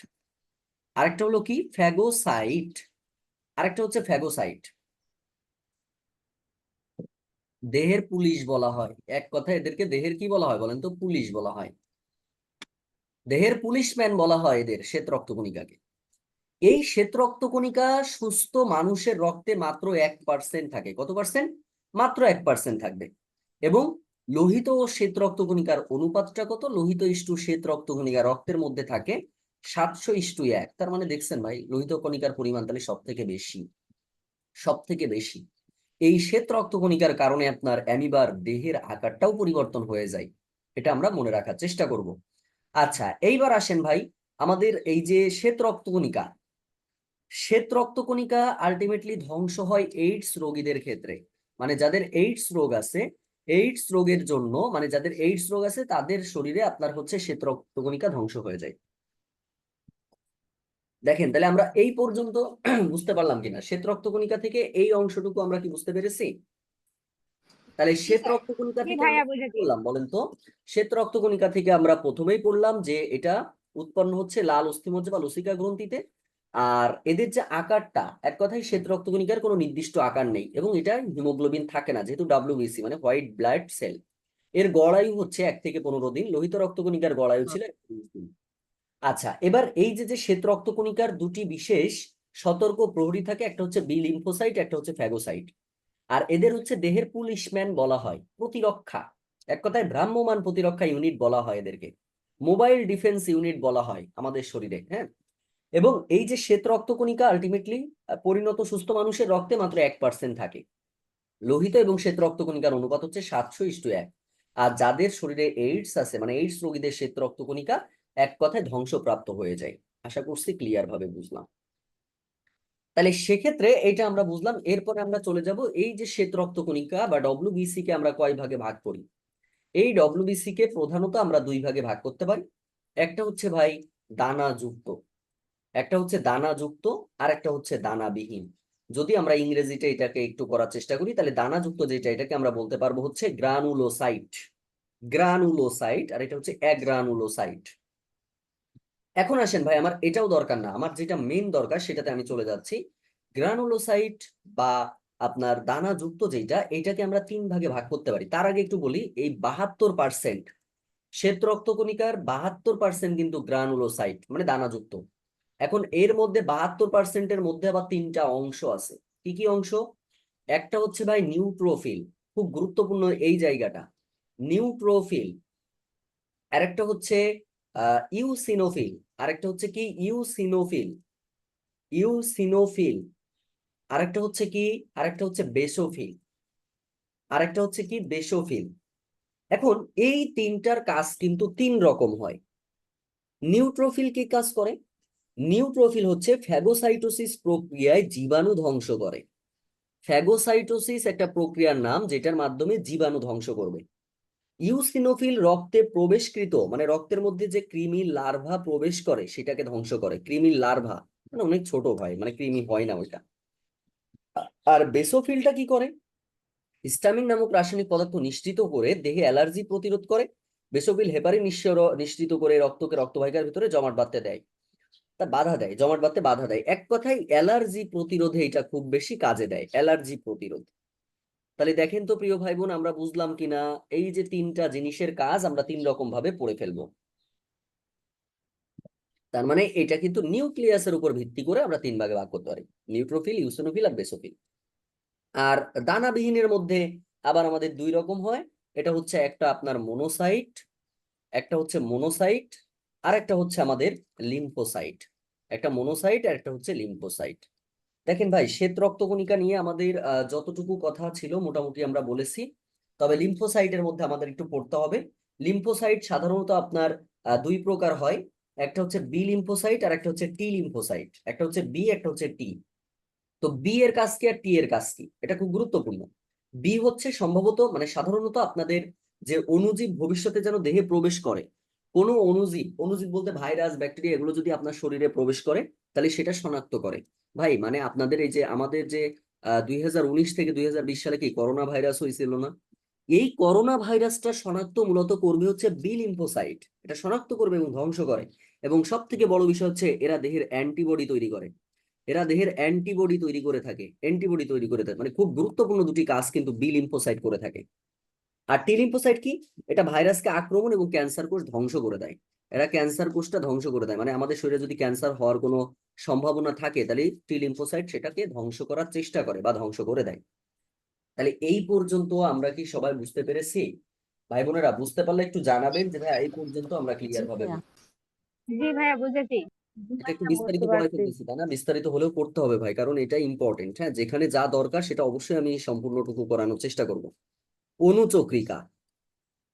Speaker 1: আরেকটা হলো কি? ফ্যাগোসাইট। আরেকটা হচ্ছে ফ্যাগোসাইট। দেহের পুলিশ বলা হয়, এক কথায় এদেরকে দেহের কি বলা হয় বলেন তো? পুলিশ বলা হয়। দেহের পুলিশম্যান বলা হয় এদের, শ্বেত রক্তকণিকাকে। এই শ্বেত রক্তকণিকা সুস্থ মানুষের রক্তে মাত্র 1% থাকে। কত পার্সেন্ট? মাত্র 1% থাকবে। এবং লোহিত ও শ্বেত রক্তকণিকার অনুপাতটা কত? লোহিত ইস্টু শ্বেত রক্তকণিকা রক্তের মধ্যে থাকে 700:1। তার মানে দেখছেন ভাই, লোহিত কণিকার পরিমাণ তাহলে সব থেকে বেশি, সব থেকে বেশি। এই শ্বেত রক্তকণিকার কারণে আপনার অ্যামিবার দেহের আকারটাও পরিবর্তন হয়ে যায়। এটা আমরা মনে রাখার চেষ্টা করব। আচ্ছা, এইবার আসেন ভাই, আমাদের এই যে শ্বেত রক্তকণিকা, শ্বেত রক্তকণিকা আলটিমেটলি ধ্বংস হয় এইডস রোগীদের ক্ষেত্রে। মানে যাদের এইডস রোগ আছে, এইডস রোগের জন্য, মানে যাদের এইডস রোগ আছে তাদের শরীরে আপনার হচ্ছে শ্বেত রক্তকণিকা ধ্বংস হয়ে যায়। দেখেন, তাহলে আমরা এই পর্যন্ত বুঝতে পারলাম কিনা? শ্বেত রক্তকণিকা থেকে এই অংশটুকু আমরা কি বুঝতে পেরেছি? তাহলে শ্বেত রক্তকণিকা
Speaker 2: জি
Speaker 1: থেকে আমরা
Speaker 2: ভাইয়া
Speaker 1: কি
Speaker 2: বুঝেছি।
Speaker 1: বললাম বলেন তো? শ্বেত রক্তকণিকা থেকে আমরা প্রথমেই পড়লাম যে এটা উৎপন্ন হচ্ছে লাল অস্থিমজ্জা বা লসিকা গ্রন্থিতে। আর এদের যে আকারটা, এক কথায় শ্বেত রক্তকণিকার কোনো নির্দিষ্ট আকার নেই, এবং এটা হিমোগ্লোবিন থাকে না, যেহেতু ডাব্লিউবিসি মানে হোয়াইট ব্লাড সেল। এর গড়ায়ু হচ্ছে 1 থেকে 15 দিন। লোহিত রক্তকণিকার গড়ায়ু ছিল 31 দিন। আচ্ছা, এবার এই যে যে শ্বেত রক্তকণিকার দুটি বিশেষ সতর্ক প্রহরী থাকে, একটা হচ্ছে বি লিম্ফোসাইট, একটা হচ্ছে ফ্যাগোসাইট। আর এদের হচ্ছে দেহের পুলিশম্যান বলা হয়, প্রতিরক্ষা, এক কথায় ভ্রাম্যমাণ প্রতিরক্ষা ইউনিট বলা হয় এদেরকে, মোবাইল ডিফেন্স ইউনিট বলা হয় আমাদের শরীরে, হ্যাঁ। এবং এই যে শ্বেত রক্তকণিকা আলটিমেটলি পরিণত সুস্থ মানুষের রক্তে মাত্র 1% থাকে। লোহিত এবং শ্বেত রক্তকণিকার অনুপাত হচ্ছে 700:1। আর যাদের শরীরে এইডস আছে, মানে এইডস রোগীদের শ্বেত রক্তকণিকা এক কথায় ধ্বংসপ্রাপ্ত হয়ে যায়। আশা করছি ক্লিয়ার ভাবে বুঝলাম। তাহলে সেক্ষেত্রে এটা আমরা বুঝলাম। এরপরে আমরা চলে যাব এই যে শ্বেত রক্তকণিকা বা ডব্লিউবিসি কে আমরা কয় ভাগে ভাগ করি। এই ডব্লিউবিসি কে প্রধানত আমরা 2 ভাগে ভাগ করতে পারি। একটা হচ্ছে ভাই দানাযুক্ত, একটা হচ্ছে দানাযুক্ত, আর একটা হচ্ছে দানাবিহীন। যদি আমরা ইংরেজিতে এটাকে একটু করার চেষ্টা করি, তাহলে দানাযুক্ত যেটা, এটাকে আমরা বলতে পারবো হচ্ছে গ্রানুলোসাইট, গ্রানুলোসাইট, আর এটা হচ্ছে অ্যাগ্রানুলোসাইট। এখন আসেন ভাই, আমার এটাও দরকার না, আমার যেটা মেইন দরকার সেটাতে আমি চলে যাচ্ছি। গ্রানুলোসাইট বা আপনার দানাযুক্ত যেটা, এটাকে আমরা 3 ভাগে ভাগ করতে পারি। তার আগে একটু বলি, এই 72% শ্বেত রক্তকণিকার 72% কিন্তু গ্রানুলোসাইট মানে দানাযুক্ত। এখন এর মধ্যে 72%-এর মধ্যে আবার 3টা অংশ আছে। কি কি অংশ? একটা হচ্ছে ভাই নিউট্রোফিল, খুব গুরুত্বপূর্ণ এই জায়গাটা, নিউট্রোফিল। আরেকটা হচ্ছে ইউসিনোফিল, আরেকটা হচ্ছে কি ইউসিনোফিল, ইউসিনোফিল। আরেকটা হচ্ছে কি, আরেকটা হচ্ছে বেসোফিল, আরেকটা হচ্ছে কি বেসোফিল। এখন এই তিনটার কাজ কিন্তু 3 রকম হয়। নিউট্রোফিল কি কাজ করে? নিউট্রোফিল হচ্ছে ফ্যাগোসাইটোসিস প্রক্রিয়ায় জীবাণু ধ্বংস করে। ফ্যাগোসাইটোসিস একটা প্রক্রিয়ার নাম যেটার মাধ্যমে জীবাণু ধ্বংস করবে। ইউসিনোফিল রক্তে প্রবেশকৃত মানে রক্তের মধ্যে যে কৃমির লার্ভা প্রবেশ করে সেটাকে ধ্বংস করে। কৃমির লার্ভা মানে অনেক ছোট ভাই, মানে কৃমি হয় না ওইটা। আর বেসোফিলটা কি করে? হিস্টামিন নামক রাসায়নিক পদার্থ নিঃসৃত করে দেহে অ্যালার্জি প্রতিরোধ করে। বেসোফিল হেপারিন নিঃসৃত করে রক্তকে রক্তবাহিকার ভিতরে জমাট বাঁধতে দেয়, তা বাধা দেয়, জমাট বাঁধতে বাধা দেয়। এক কথায় অ্যালার্জি প্রতিরোধে এটা খুব বেশি কাজে দেয়, অ্যালার্জি প্রতিরোধ। তাহলে দেখেন তো প্রিয় ভাই বোন, আমরা বুঝলাম কিনা এই যে 3টা জিনিসের কাজ আমরা 3 রকম ভাবে পড়ে ফেলবো। তার মানে এটা কিন্তু নিউক্লিয়াসের উপর ভিত্তি করে আমরা 3 ভাগে ভাগ করতে পারি, নিউট্রোফিল, ইউসিনোফিল আর বেসোফিল। আর দানাবিহীনের মধ্যে আবার আমাদের 2 রকম হয়। এটা হচ্ছে একটা আপনার মোনোসাইট, একটা হচ্ছে মোনোসাইট, আর একটা হচ্ছে আমাদের লিম্ফোসাইট। একটা মোনোসাইট আর একটা হচ্ছে লিম্ফোসাইট। দেখেন ভাই, শ্বেত রক্তকণিকা নিয়ে আমাদের যতটুকু কথা ছিল মোটামুটি আমরা বলেছি। তবে লিম্ফোসাইটের মধ্যে আমাদের একটু পড়তে হবে। লিম্ফোসাইট সাধারণত আপনার 2 প্রকার হয়। একটা হচ্ছে বি লিম্ফোসাইট আর একটা হচ্ছে টি লিম্ফোসাইট। একটা হচ্ছে বি, একটা হচ্ছে টি। তো বি এর কাজ কি আর টি এর কাজ কি, এটা খুব গুরুত্বপূর্ণ। বি হচ্ছে সম্ভবত মানে সাধারণত আপনাদের যে অণুজীব ভবিষ্যতে যেন দেহে প্রবেশ করে, কোনো অণুজীব, অণুজীব বলতে ভাইরাস ব্যাকটেরিয়া এগুলো যদি আপনার শরীরে প্রবেশ করে তাহলে সেটা শনাক্ত করে। ভাই মানে আপনাদের এই যে আমাদের যে 2019 থেকে 2020 সালে কি করোনা ভাইরাস হয়েছিল না? এই করোনা ভাইরাসটা শনাক্ত মূলত করবে হচ্ছে বি লিম্ফোসাইট, এটা শনাক্ত করবে এবং ধ্বংস করে। এবং সব থেকে বড় বিষয় হচ্ছে এরা দেহের অ্যান্টিবডি তৈরি করে, এরা দেহের অ্যান্টিবডি তৈরি করে থাকে, অ্যান্টিবডি তৈরি করে থাকে। মানে খুব গুরুত্বপূর্ণ 2টি কাজ কিন্তু বি লিম্ফোসাইট করে থাকে। আর টি লিম্ফোসাইট কি? এটা ভাইরাসকে আক্রমণ এবং ক্যান্সার কোষ ধ্বংস করে দেয়। এরা ক্যান্সার কোষটা ধ্বংস করে দেয়, মানে আমাদের শরীরে যদি ক্যান্সার হওয়ার কোনো সম্ভাবনা থাকে তাহলে টি লিম্ফোসাইট সেটাকে ধ্বংস করার চেষ্টা করে বা ধ্বংস করে দেয়। তাহলে এই পর্যন্ত আমরা কি সবাই বুঝতে পেরেছি? ভাই বোনেরা বুঝতে পারলে একটু জানাবেন যে ভাই এই পর্যন্ত আমরা
Speaker 3: জি
Speaker 1: ক্লিয়ার ভাবে
Speaker 3: ভাইয়া।
Speaker 2: জি ভাইয়া বুঝেছি।
Speaker 1: এটা একটু বিস্তারিত পড়াই ফেলতেছি তাই না? বিস্তারিত হলেও পড়তে হবে ভাই, কারণ এটা ইম্পর্টেন্ট। হ্যাঁ, যেখানে যা দরকার সেটা অবশ্যই আমি সম্পূর্ণটুকু করানোর চেষ্টা করব। অনুচক্রিকা,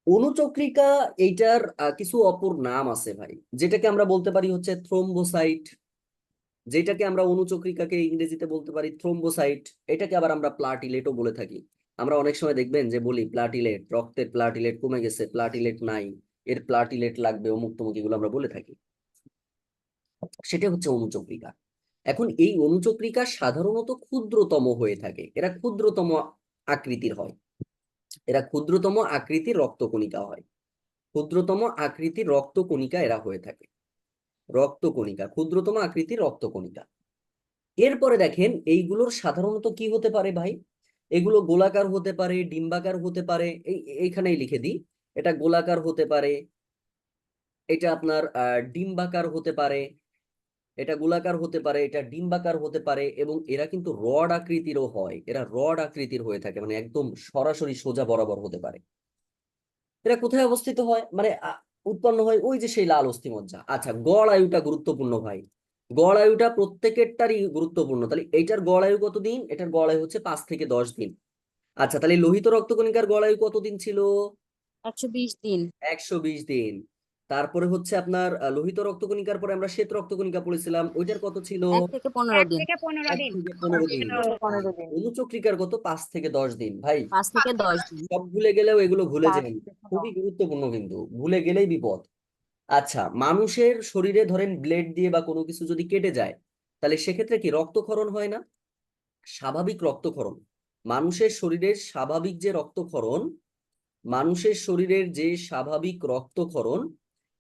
Speaker 1: অনুচক্রিকা এইটার কিছু অপর নাম আছে ভাই, যেটাকে আমরা বলতে পারি হচ্ছে থ্রোম্বোসাইট, যেটাকে আমরা অনুচক্রিকাকে ইংরেজিতে বলতে পারি থ্রোম্বোসাইট। এটাকে আবার আমরা প্লাটিলেটও বলে থাকি। আমরা অনেক সময় দেখবেন যে বলি প্লাটিলেট, রক্তের প্লাটিলেট কমে গেছে, প্লাটিলেট নাই, এর প্লাটিলেট লাগবে, অমুক তমুক, এগুলো আমরা বলে থাকি। সেটা হচ্ছে অনুচক্রিকা। এখন এই অনুচক্রিকা সাধারণত ক্ষুদ্রতম হয়ে থাকে, এরা ক্ষুদ্রতম আকৃতির হয়, এরা ক্ষুদ্রতম আকৃতির রক্তকণিকা হয়, ক্ষুদ্রতম আকৃতির রক্তকণিকা এরা হয়ে থাকে, রক্তকণিকা, ক্ষুদ্রতম আকৃতির রক্তকণিকা। এরপরে দেখেন এইগুলোর সাধারণত কি হতে পারে ভাই? এগুলো গোলাকার হতে পারে, ডিম্বাকার হতে পারে। এইখানেই লিখে দিই, এটা গোলাকার হতে পারে, এটা আপনার ডিম্বাকার হতে পারে, এটা গোলাকার হতে পারে, এটা ডিম্বাকার হতে পারে। এবং এরা কিন্তু রড আকৃতিরও হয়, এরা রড আকৃতির হয়ে থাকে, মানে একদম সরাসরি সোজা বরাবর হতে পারে। এরা কোথায় অবস্থিত হয় মানে উৎপন্ন হয় ওই যে সেই লাল অস্থিমজ্জা। আচ্ছা, গড় আয়ুটা গুরুত্বপূর্ণ ভাই, গড় আয়ুটা প্রত্যেকেরটারই গুরুত্বপূর্ণ। তাহলে এইটার গড় আয়ু কতদিন? এটার গড় আয়ু হচ্ছে 5 থেকে 10 দিন। আচ্ছা, তাহলে লোহিত রক্তকণিকার গড় আয়ু কতদিন ছিল?
Speaker 3: 120 দিন।
Speaker 1: 120 দিন। তারপরে হচ্ছে আপনার লোহিত রক্তকণিকার পরে আমরা শ্বেত রক্তকণিকা পড়েছিলাম, ওইটার কত ছিল?
Speaker 3: 1 থেকে 15
Speaker 2: 1
Speaker 3: দিন।
Speaker 2: থেকে 15
Speaker 1: 1
Speaker 2: দিন।
Speaker 1: থেকে 15 দিন।
Speaker 2: 15 দিন।
Speaker 1: অনুচক্রিকার কত? 5 থেকে 10 দিন। ভাই
Speaker 3: 5 থেকে 10 দিন।
Speaker 1: সব ভুলে গেলেও এগুলো ভুলে যাবেন, খুবই গুরুত্বপূর্ণ কিন্তু, ভুলে গেলেই বিপদ। আচ্ছা, মানুষের শরীরে ধরেন ব্লেড দিয়ে বা কোনো কিছু যদি কেটে যায় তাহলে সেক্ষেত্রে কি রক্তক্ষরণ হয় না? স্বাভাবিক রক্তক্ষরণ, মানুষের শরীরের স্বাভাবিক যে রক্তক্ষরণ, মানুষের শরীরের যে স্বাভাবিক রক্তক্ষরণ,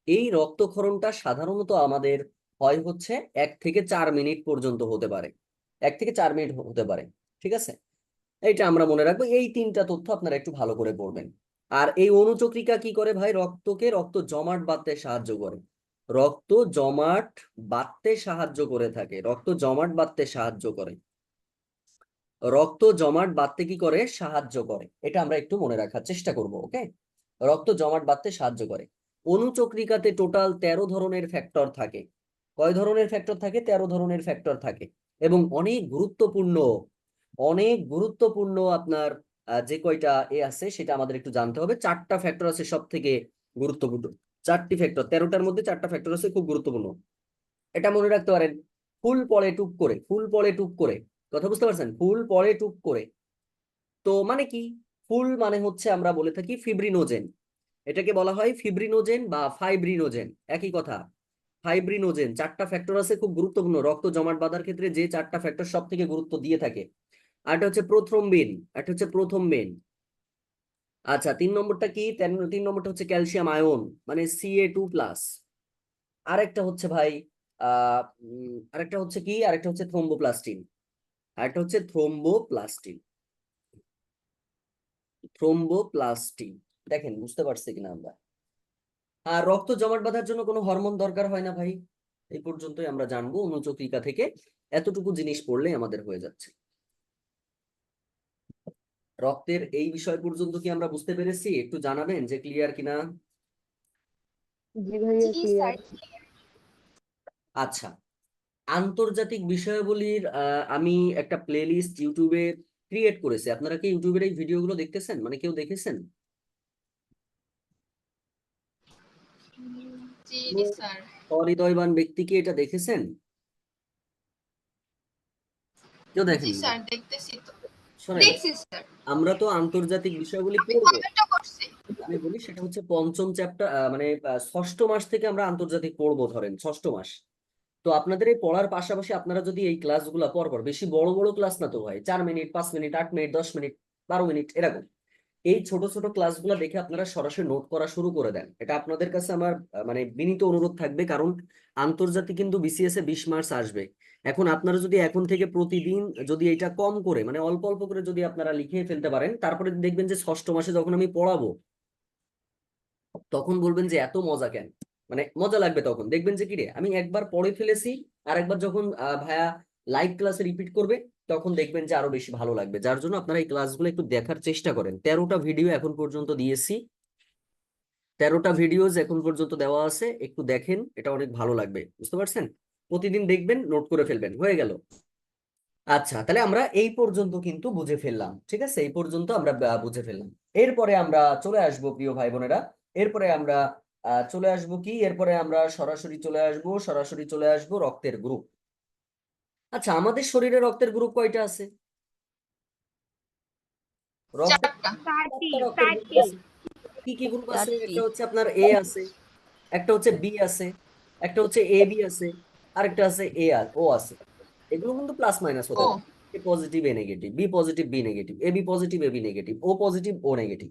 Speaker 1: এই রক্তক্ষরণটা সাধারণত আমাদের হয় হচ্ছে 1 থেকে 4 মিনিট পর্যন্ত হতে পারে, 1 থেকে 4 মিনিট হতে পারে। ঠিক আছে? এইটা আমরা মনে রাখবো। এই তিনটা তথ্য আপনারা একটু ভালো করে পড়বেন। আর এই অনুচক্রিকা কি করে ভাই? রক্ত জমাট বাঁধতে সাহায্য করে। রক্ত জমাট বাঁধতে সাহায্য করে থাকে, রক্ত জমাট বাঁধতে সাহায্য করে, রক্ত জমাট বাঁধতে কি করে? সাহায্য করে। এটা আমরা একটু মনে রাখার চেষ্টা করব। ওকে, রক্ত জমাট বাঁধতে সাহায্য করে। অনুচক্রিকাতে টোটাল 13 ধরনের ফ্যাক্টর থাকে। কয় ধরনের ফ্যাক্টর থাকে? 13 ধরনের ফ্যাক্টর থাকে। এবং অনেক গুরুত্বপূর্ণ আপনার যে কয়টা আছে সেটা আমাদের একটু জানতে হবে। 4টা ফ্যাক্টর আছে সব থেকে গুরুত্বপূর্ণ। 4টি ফ্যাক্টর, 13টার মধ্যে 4টা ফ্যাক্টর আছে খুব গুরুত্বপূর্ণ। এটা মনে রাখতে পারেন। ফুল পড়ে টুপ করে, ফুল পড়ে টুপ করে, কথা বুঝতে পারছেন? ফুল পড়ে টুপ করে, তো মানে কি? ফুল মানে হচ্ছে আমরা বলে থাকি ফিব্রিনোজেন। এটাকে বলা হয় ফিব্রিনোজেন বা ফাইব্রিনোজেন, একই কথা। ফাইব্রিনোজেন 4টা ফ্যাক্টর আছে খুব গুরুত্বপূর্ণ রক্ত জমাট বাঁধার ক্ষেত্রে, যে 4টা ফ্যাক্টর সব থেকে গুরুত্ব দিয়ে থাকে। আর এটা হচ্ছে প্রোথ্রম্বিন, এটা হচ্ছে প্রোথ্রম্বিন। আচ্ছা, 3 নম্বরটা কি? 3 নম্বরটা হচ্ছে ক্যালসিয়াম আয়ন, মানে Ca2+। আরেকটা হচ্ছে ভাই আরেকটা হচ্ছে কি? আরেকটা হচ্ছে থ্রোম্বোপ্লাস্টিন। আরেকটা হচ্ছে থ্রোম্বোপ্লাস্টিন, থ্রোম্বোপ্লাস্টিন। দেখেন বুঝতে পারছি কিনা আমরা? আর রক্ত জমাট বাঁধার জন্য কোনো হরমোন দরকার হয় না ভাই। এই পর্যন্তই আমরা জানবো অনুচক্রিকা থেকে। এতটুকু জিনিস পড়লেই আমাদের হয়ে যাচ্ছে। রক্তের এই বিষয় পর্যন্ত কি আমরা বুঝতে পেরেছি? একটু জানাবেন যে ক্লিয়ার কিনা।
Speaker 2: জি ভাইয়া,
Speaker 3: জি
Speaker 2: ক্লিয়ার।
Speaker 3: স্যার।
Speaker 1: আচ্ছা, আন্তর্জাতিক বিষয়াবলীর আমি একটা প্লেলিস্ট ইউটিউবে ক্রিয়েট করেছি। আপনারা কি ইউটিউবের এই ভিডিওগুলো দেখতেছেন? মানে কেউ দেখেছেন?
Speaker 4: জি
Speaker 1: কোনো
Speaker 4: স্যার।
Speaker 1: সহৃদয়বান ব্যক্তি কি এটা দেখেছেন? কেউ
Speaker 4: জি
Speaker 1: দেখেননি?
Speaker 4: স্যার, দেখতেছি তো।
Speaker 1: শোনেন,
Speaker 4: দেখছি স্যার।
Speaker 1: আমরা তো আন্তর্জাতিক বিষয়গুলি
Speaker 4: আমি
Speaker 1: পড়বো।
Speaker 4: কমেন্টও করছি।
Speaker 1: আমি বলি সেটা হচ্ছে পঞ্চম চ্যাপ্টার, মানে ষষ্ঠ মাস থেকে আমরা আন্তর্জাতিক পড়বো, ধরেন ষষ্ঠ মাস। তো আপনাদের এই পড়ার পাশাপাশি আপনারা যদি এই ক্লাসগুলো পরপর, বেশি বড় বড় ক্লাস না তো ভাই, 4 minute, 5 minute, 8 minute, 10 minute, 12 minute এরকম, এই ছোট ছোট ক্লাসগুলো দেখে আপনারা সরাসরি নোট করা শুরু করে দেন। এটা আপনাদের কাছে আমার মানে বিনীত অনুরোধ থাকবে। কারণ আন্তর্জাতিক কিন্তু বিসিএস এ 20 মার্কস আসবে। এখন আপনারা যদি এখন থেকে প্রতিদিন যদি এটা কম করে, মানে অল্প অল্প করে যদি আপনারা লিখে ফেলতে পারেন, তারপরে দেখবেন যে ষষ্ঠ মাসে যখন আমি পড়াবো তখন বলবেন যে এত মজা কেন, মানে মজা লাগবে। তখন দেখবেন যে কিরে আমি একবার পড়ে ফেলেছি, আর একবার যখন ভাইয়া লাইভ ক্লাসে রিপিট করবে তখন দেখবেন যে আরো বেশি ভালো লাগবে। যার জন্য আপনারা এই ক্লাসগুলো একটু দেখার চেষ্টা করেন। 13টা ভিডিও এখন পর্যন্ত দিয়েছি, 13টা ভিডিওজ এখন পর্যন্ত দেওয়া আছে, একটু দেখেন, এটা অনেক ভালো লাগবে। বুঝতে পারছেন? প্রতিদিন দেখবেন, নোট করে ফেলবেন, হয়ে গেল। আচ্ছা, তাহলে আমরা এই পর্যন্ত কিন্তু বুঝে ফেললাম। ঠিক আছে, এই পর্যন্ত আমরা বুঝে ফেললাম। এরপরে আমরা চলে আসবো প্রিয় ভাই বোনেরা, এরপরে আমরা চলে আসবো কি? এরপরে আমরা সরাসরি চলে আসবো রক্তের গ্রুপ। আচ্ছা, আমাদের শরীরে রক্তের গ্রুপ কয়টা আছে? রক্তের
Speaker 4: 4টা।
Speaker 2: 4টি,
Speaker 1: 4টা রক্তের গ্রুপ
Speaker 2: 4টি।
Speaker 1: আছে। কি কি গ্রুপ আছে?
Speaker 3: 4টি।
Speaker 1: একটা হচ্ছে আপনার এ আছে, একটা হচ্ছে বি আছে, একটা হচ্ছে এ বি আছে, আর একটা আছে এ আর ও আছে। এগুলো কিন্তু প্লাস মাইনাস হতে
Speaker 4: ও
Speaker 1: পারে। A positive A negative, B positive B negative, A B positive A B negative, O positive O negative.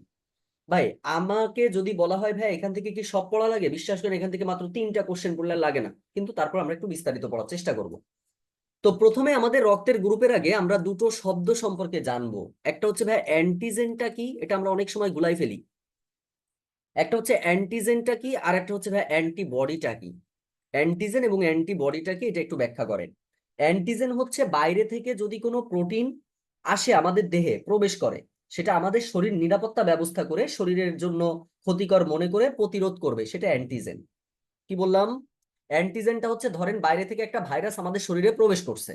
Speaker 1: ভাই আমাকে যদি বলা হয় ভাই এখান থেকে কি সব পড়া লাগে, বিশ্বাস করেন এখান থেকে মাত্র 3টা কোশ্চেন পড়লে লাগে না। কিন্তু তারপর আমরা একটু বিস্তারিত পড়ার চেষ্টা করব। তো প্রথমে আমাদের রক্তের গ্রুপের আগে আমরা দুটো শব্দ সম্পর্কে জানবো। একটা হচ্ছে ভাই অ্যান্টিজেনটা কি, এটা আমরা অনেক সময় গুলাই ফেলি। একটা হচ্ছে অ্যান্টিজেনটা কি, আর একটা হচ্ছে ভাই অ্যান্টিবডিটা কি। অ্যান্টিজেন এবং অ্যান্টিবডিটা কি, এটা একটু ব্যাখ্যা করেন। অ্যান্টিজেন হচ্ছে বাইরে থেকে যদি কোনো প্রোটিন আসে আমাদের দেহে প্রবেশ করে, সেটা আমাদের শরীর নিরাপত্তা ব্যবস্থা করে শরীরের জন্য ক্ষতিকর মনে করে প্রতিরোধ করবে, সেটা অ্যান্টিজেন। কি বললাম? অ্যান্টিজেনটা হচ্ছে ধরেন বাইরে থেকে একটা ভাইরাস আমাদের শরীরে প্রবেশ করছে,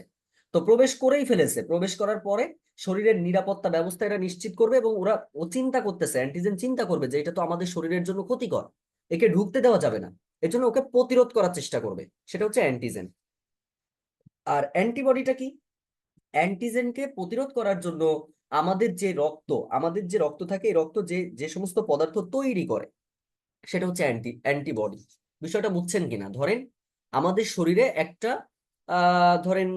Speaker 1: তো প্রবেশ করেই ফেলেছে, প্রবেশ করার পরে শরীরের নিরাপত্তা ব্যবস্থা এটা নিশ্চিত করবে, এবং ও চিন্তা করতেছে, অ্যান্টিজেন চিন্তা করবে যে এটা তো আমাদের শরীরের জন্য ক্ষতিকর, একে ঢুকতে দেওয়া যাবে না, এর জন্য ওকে প্রতিরোধ করার চেষ্টা করবে, সেটা হচ্ছে অ্যান্টিজেন। আর অ্যান্টিবডিটা কি? অ্যান্টিজেনকে প্রতিরোধ করার জন্য আমাদের যে রক্ত থাকে, এই রক্ত যে যে সমস্ত পদার্থ তৈরি করে সেটা হচ্ছে অ্যান্টিবডি। বিষয়টা বুঝছেন কিনা? ধরেন আমাদের শরীরে একটা ধরেন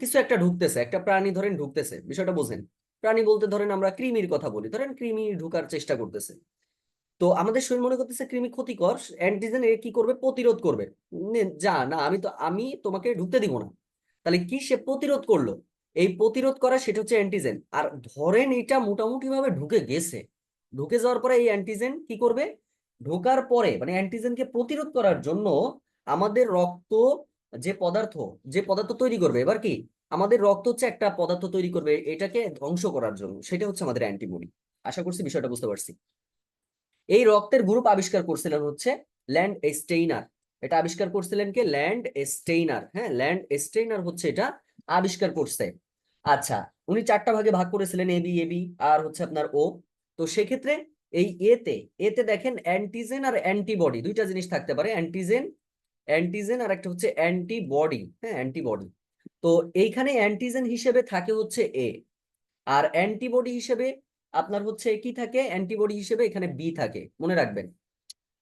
Speaker 1: কিছু একটা ঢুকতেছে, একটা প্রাণী ধরেন ঢুকতেছে, বিষয়টা বোঝেন। প্রাণী বলতে ধরেন আমরা কৃমির কথা বলি, ধরেন কৃমি ঢুকার চেষ্টা করতেছে। তো আমাদের শরীর মনে করতেছে কৃমি ক্ষতিকর, অ্যান্টিজেন এ কি করবে? প্রতিরোধ করবে। যা না, আমি তোমাকে ঢুকতে দিব না। তাহলে কি সে প্রতিরোধ করলো? এই প্রতিরোধ করা সেটা হচ্ছে অ্যান্টিজেন। আর ধরেন এটা মোটামুটি ভাবে ঢুকে গেছে, ঢুকে যাওয়ার পরে এই অ্যান্টিজেন কি করবে, ঢোকার পরে মানে অ্যান্টিজেনকে প্রতিরোধ করার জন্য আমাদের রক্ত যে পদার্থ তৈরি করবে, এবার কি আমাদের রক্ত হচ্ছে একটা পদার্থ তৈরি করবে এটাকে ধ্বংস করার জন্য, সেটা হচ্ছে আমাদের অ্যান্টিবডি। আশা করছি বিষয়টা বুঝতে পারছি। এই রক্তের গ্রুপ আবিষ্কার করছিলেন হচ্ছে ল্যান্ড স্টেইনার। এটা আবিষ্কার করছিলেন কে? Landsteiner. হ্যাঁ, ল্যান্ড স্টেইনার হচ্ছে এটা আবিষ্কার করছে। আচ্ছা, উনি 4টা ভাগে ভাগ করেছিলেন, এবি এবি আর হচ্ছে আপনার ও। তো সেক্ষেত্রে এই এতে এতে দেখেন অ্যান্টিজেন আর অ্যান্টিবডি দুইটা জিনিস থাকতে পারে, অ্যান্টিজেন অ্যান্টিজেন আর একটা হচ্ছে অ্যান্টিবডি। হ্যাঁ, অ্যান্টিবডি। তো এইখানে অ্যান্টিজেন হিসেবে থাকে হচ্ছে এ, আর অ্যান্টিবডি হিসেবে আপনার হচ্ছে কি থাকে, অ্যান্টিবডি হিসেবে এখানে বি থাকে, মনে রাখবেন।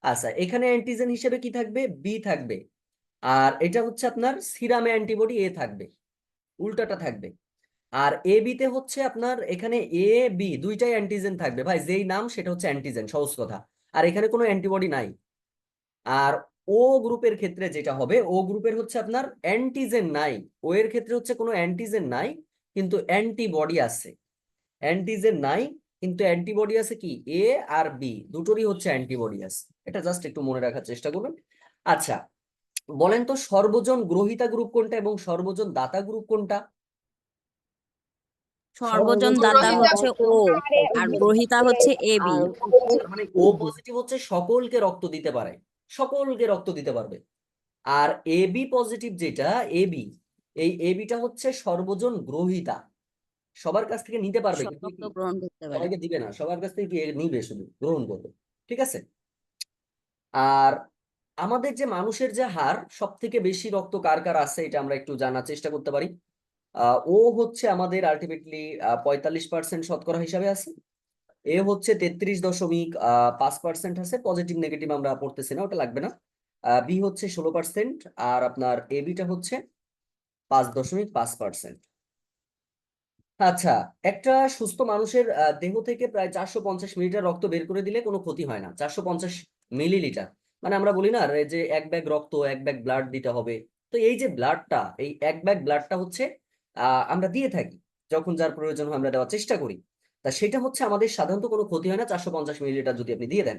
Speaker 1: আচ্ছা, এখানে অ্যান্টিজেন হিসেবে কি থাকবে, বি থাকবে। আর এটা হচ্ছে আপনার সিরামে অ্যান্টিবডি এ থাকবে, উল্টাটা থাকবে। আর এ বি তে হচ্ছে আপনার এখানে এ বি দুইটাই অ্যান্টিজেন থাকবে ভাই, যেই নাম সেটা হচ্ছে অ্যান্টিজেন, সহজ কথা। আর এখানে কোনো অ্যান্টিবডি নাই। আর ও গ্রুপের ক্ষেত্রে যেটা হবে, ও গ্রুপের হচ্ছে আপনার অ্যান্টিজেন নাই, ও এর ক্ষেত্রে হচ্ছে কোনো অ্যান্টিজেন নাই কিন্তু অ্যান্টিবডি আছে। অ্যান্টিজেন নাই কিন্তু অ্যান্টিবডি আছে, কি এ আর বি দুটোরই হচ্ছে অ্যান্টিবডি আছে। এটা জাস্ট একটু মনে রাখার চেষ্টা করবেন। আচ্ছা, বলেন তো সর্বজন গ্রহীতা গ্রুপ কোনটা এবং সর্বজন দাতা গ্রুপ কোনটা?
Speaker 3: সর্বজন
Speaker 1: সর্বজন
Speaker 3: দাতা
Speaker 2: গ্রহীতা
Speaker 3: হচ্ছে
Speaker 2: হচ্ছে
Speaker 3: ও, আর
Speaker 2: A,
Speaker 3: গ্রহীতা হচ্ছে এ বি।
Speaker 2: আর
Speaker 1: তার মানে ও পজিটিভ হচ্ছে সকলকে রক্ত দিতে পারে, সকলকে রক্ত দিতে পারবে। আর এ বি পজিটিভ যেটা এ বি, এই এ বিটা হচ্ছে সর্বজন গ্রহীতা, সবার কাছ থেকে নিতে পারবে
Speaker 3: সব
Speaker 1: কিন্তু
Speaker 3: রক্ত
Speaker 1: কি
Speaker 3: গ্রহণ করতে পারে।
Speaker 1: সবাইকে দিবে না, সবার কাছ থেকে কি নিবে, শুধু গ্রহণ করবে। ঠিক আছে। আর আমাদের যে মানুষের যে হার, সব থেকে বেশি রক্ত কার কার আছে এটা আমরা একটু জানার চেষ্টা করতে পারি। ও হচ্ছে আমাদের আলটিমেটলি 45% শতকরা হিসাবে আছে। এ হচ্ছে 33.5% আছে, পজিটিভ নেগেটিভ আমরা পড়তেছি না, ওটা লাগবে না। বি হচ্ছে 16%, আর আপনার এ বিটা হচ্ছে 5.5%। আচ্ছা, একটা সুস্থ মানুষের দেহ থেকে প্রায় 450 মিলিলিটার রক্ত বের করে দিলে কোনো ক্ষতি হয় না। 450 মিলিলিটার মানে আমরা বলি না যে 1 ব্যাগ রক্ত 1 ব্যাগ ব্লাড দিতে হবে। তো এই যে ব্লাডটা, এই 1 ব্যাগ ব্লাডটা হচ্ছে আমরা দিয়ে থাকি, যখন যার প্রয়োজন হয় আমরা দেওয়ার চেষ্টা করি। তা সেটা হচ্ছে আমাদের সাধারণত কোনো ক্ষতি হয় না 450 মিলিলিটার যদি আপনি দিয়ে দেন।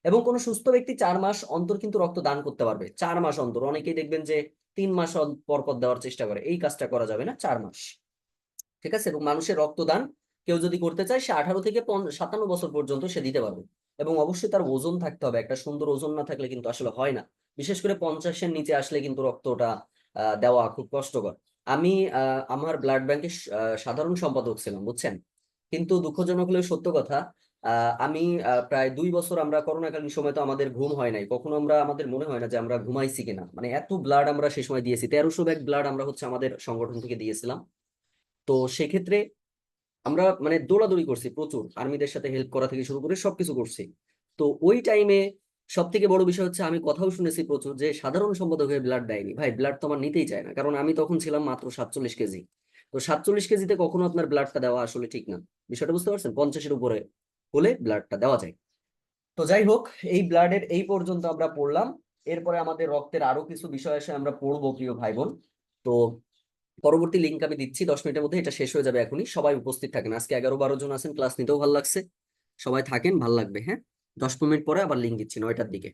Speaker 1: এবং কোনো সুস্থ ব্যক্তি 4 মাস অন্তর কিন্তু রক্ত দান করতে পারবে। 4 মাস অন্তর, অনেকেই দেখবেন যে 3 মাস পর পর দেওয়ার চেষ্টা করে, এই কাজটা করা যাবে না, 4 মাস। ঠিক আছে। এবং মানুষের রক্তদান কেউ যদি করতে চায়, সে 18 থেকে 57 বছর পর্যন্ত সে দিতে পারবে। এবং অবশ্যই তার ওজন থাকতে হবে, একটা সুন্দর ওজন না থাকলে কিন্তু আসলে হয় না। বিশেষ করে 50-এর নিচে আসলে কিন্তু রক্তটা দেওয়া খুব কষ্টকর। আমি আমার ব্লাড ব্যাংকে সাধারণ সম্পাদক ছিলাম, বুঝছেন। কিন্তু দুঃখজনক হলেও সত্য কথা, আমি প্রায় 2 বছর, আমরা করোনাকালীন সময় তো আমাদের ঘুম হয় নাই কখনো, আমাদের মনে হয় না যে আমরা ঘুমাইছি কিনা, মানে এত ব্লাড আমরা সে সময় দিয়েছি। 1300 ব্যাগ ব্লাড আমরা হচ্ছে আমাদের সংগঠন থেকে দিয়েছিলাম। তো সেক্ষেত্রে আমরা মানে দৌড়াদৌড়ি করছি প্রচুর, আর্মিদের সাথে হেল্প করা থেকে শুরু করে সবকিছু করছি। তো ওই টাইমে সব থেকে বড় বিষয় হচ্ছে আমি কথাও শুনেছি প্রচুর যে সাধারণ সম্পাদক হয়ে ব্লাড দেয়নি। ভাই, ব্লাড তো আমার নিতেই চায় না, কারণ আমি তখন ছিলাম মাত্র 47 কেজি। তো 47 কেজিতে কখনো আপনার ব্লাডটা দেওয়া আসলে ঠিক না। বিষয়টা বুঝতে পারছেন, 50-এর উপরে হলে ব্লাডটা দেওয়া যায়। তো যাই হোক, এই ব্লাডের এই পর্যন্ত আমরা পড়লাম। এরপরে আমাদের রক্তের আরো কিছু বিষয় এসে আমরা পড়বো প্রিয় ভাই বোন। তো পরবর্তী লিঙ্ক আমি দিচ্ছি 10 মিনিটের মধ্যে, এটা শেষ হয়ে যাবে এখনই। সবাই উপস্থিত থাকেন, আজকে 11-12 জন আছেন, ক্লাস নিতেও ভালো লাগছে। সবাই থাকেন, ভালো লাগবে। হ্যাঁ, 10 মিনিট পরে আবার লিঙ্ক দিচ্ছি 9টার দিকে।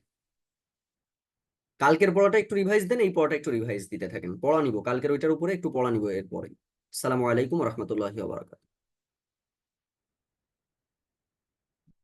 Speaker 1: কালকের পড়াটা একটু রিভাইজ দেন, এই পড়াটা একটু রিভাইজ দিতে থাকেন, পড়া নিব কালকের ওইটার উপরে একটু পড়া নিব এরপরে। আসসালামু আলাইকুম রহমতুল্লাহি ওয়া বারাকাতুহু।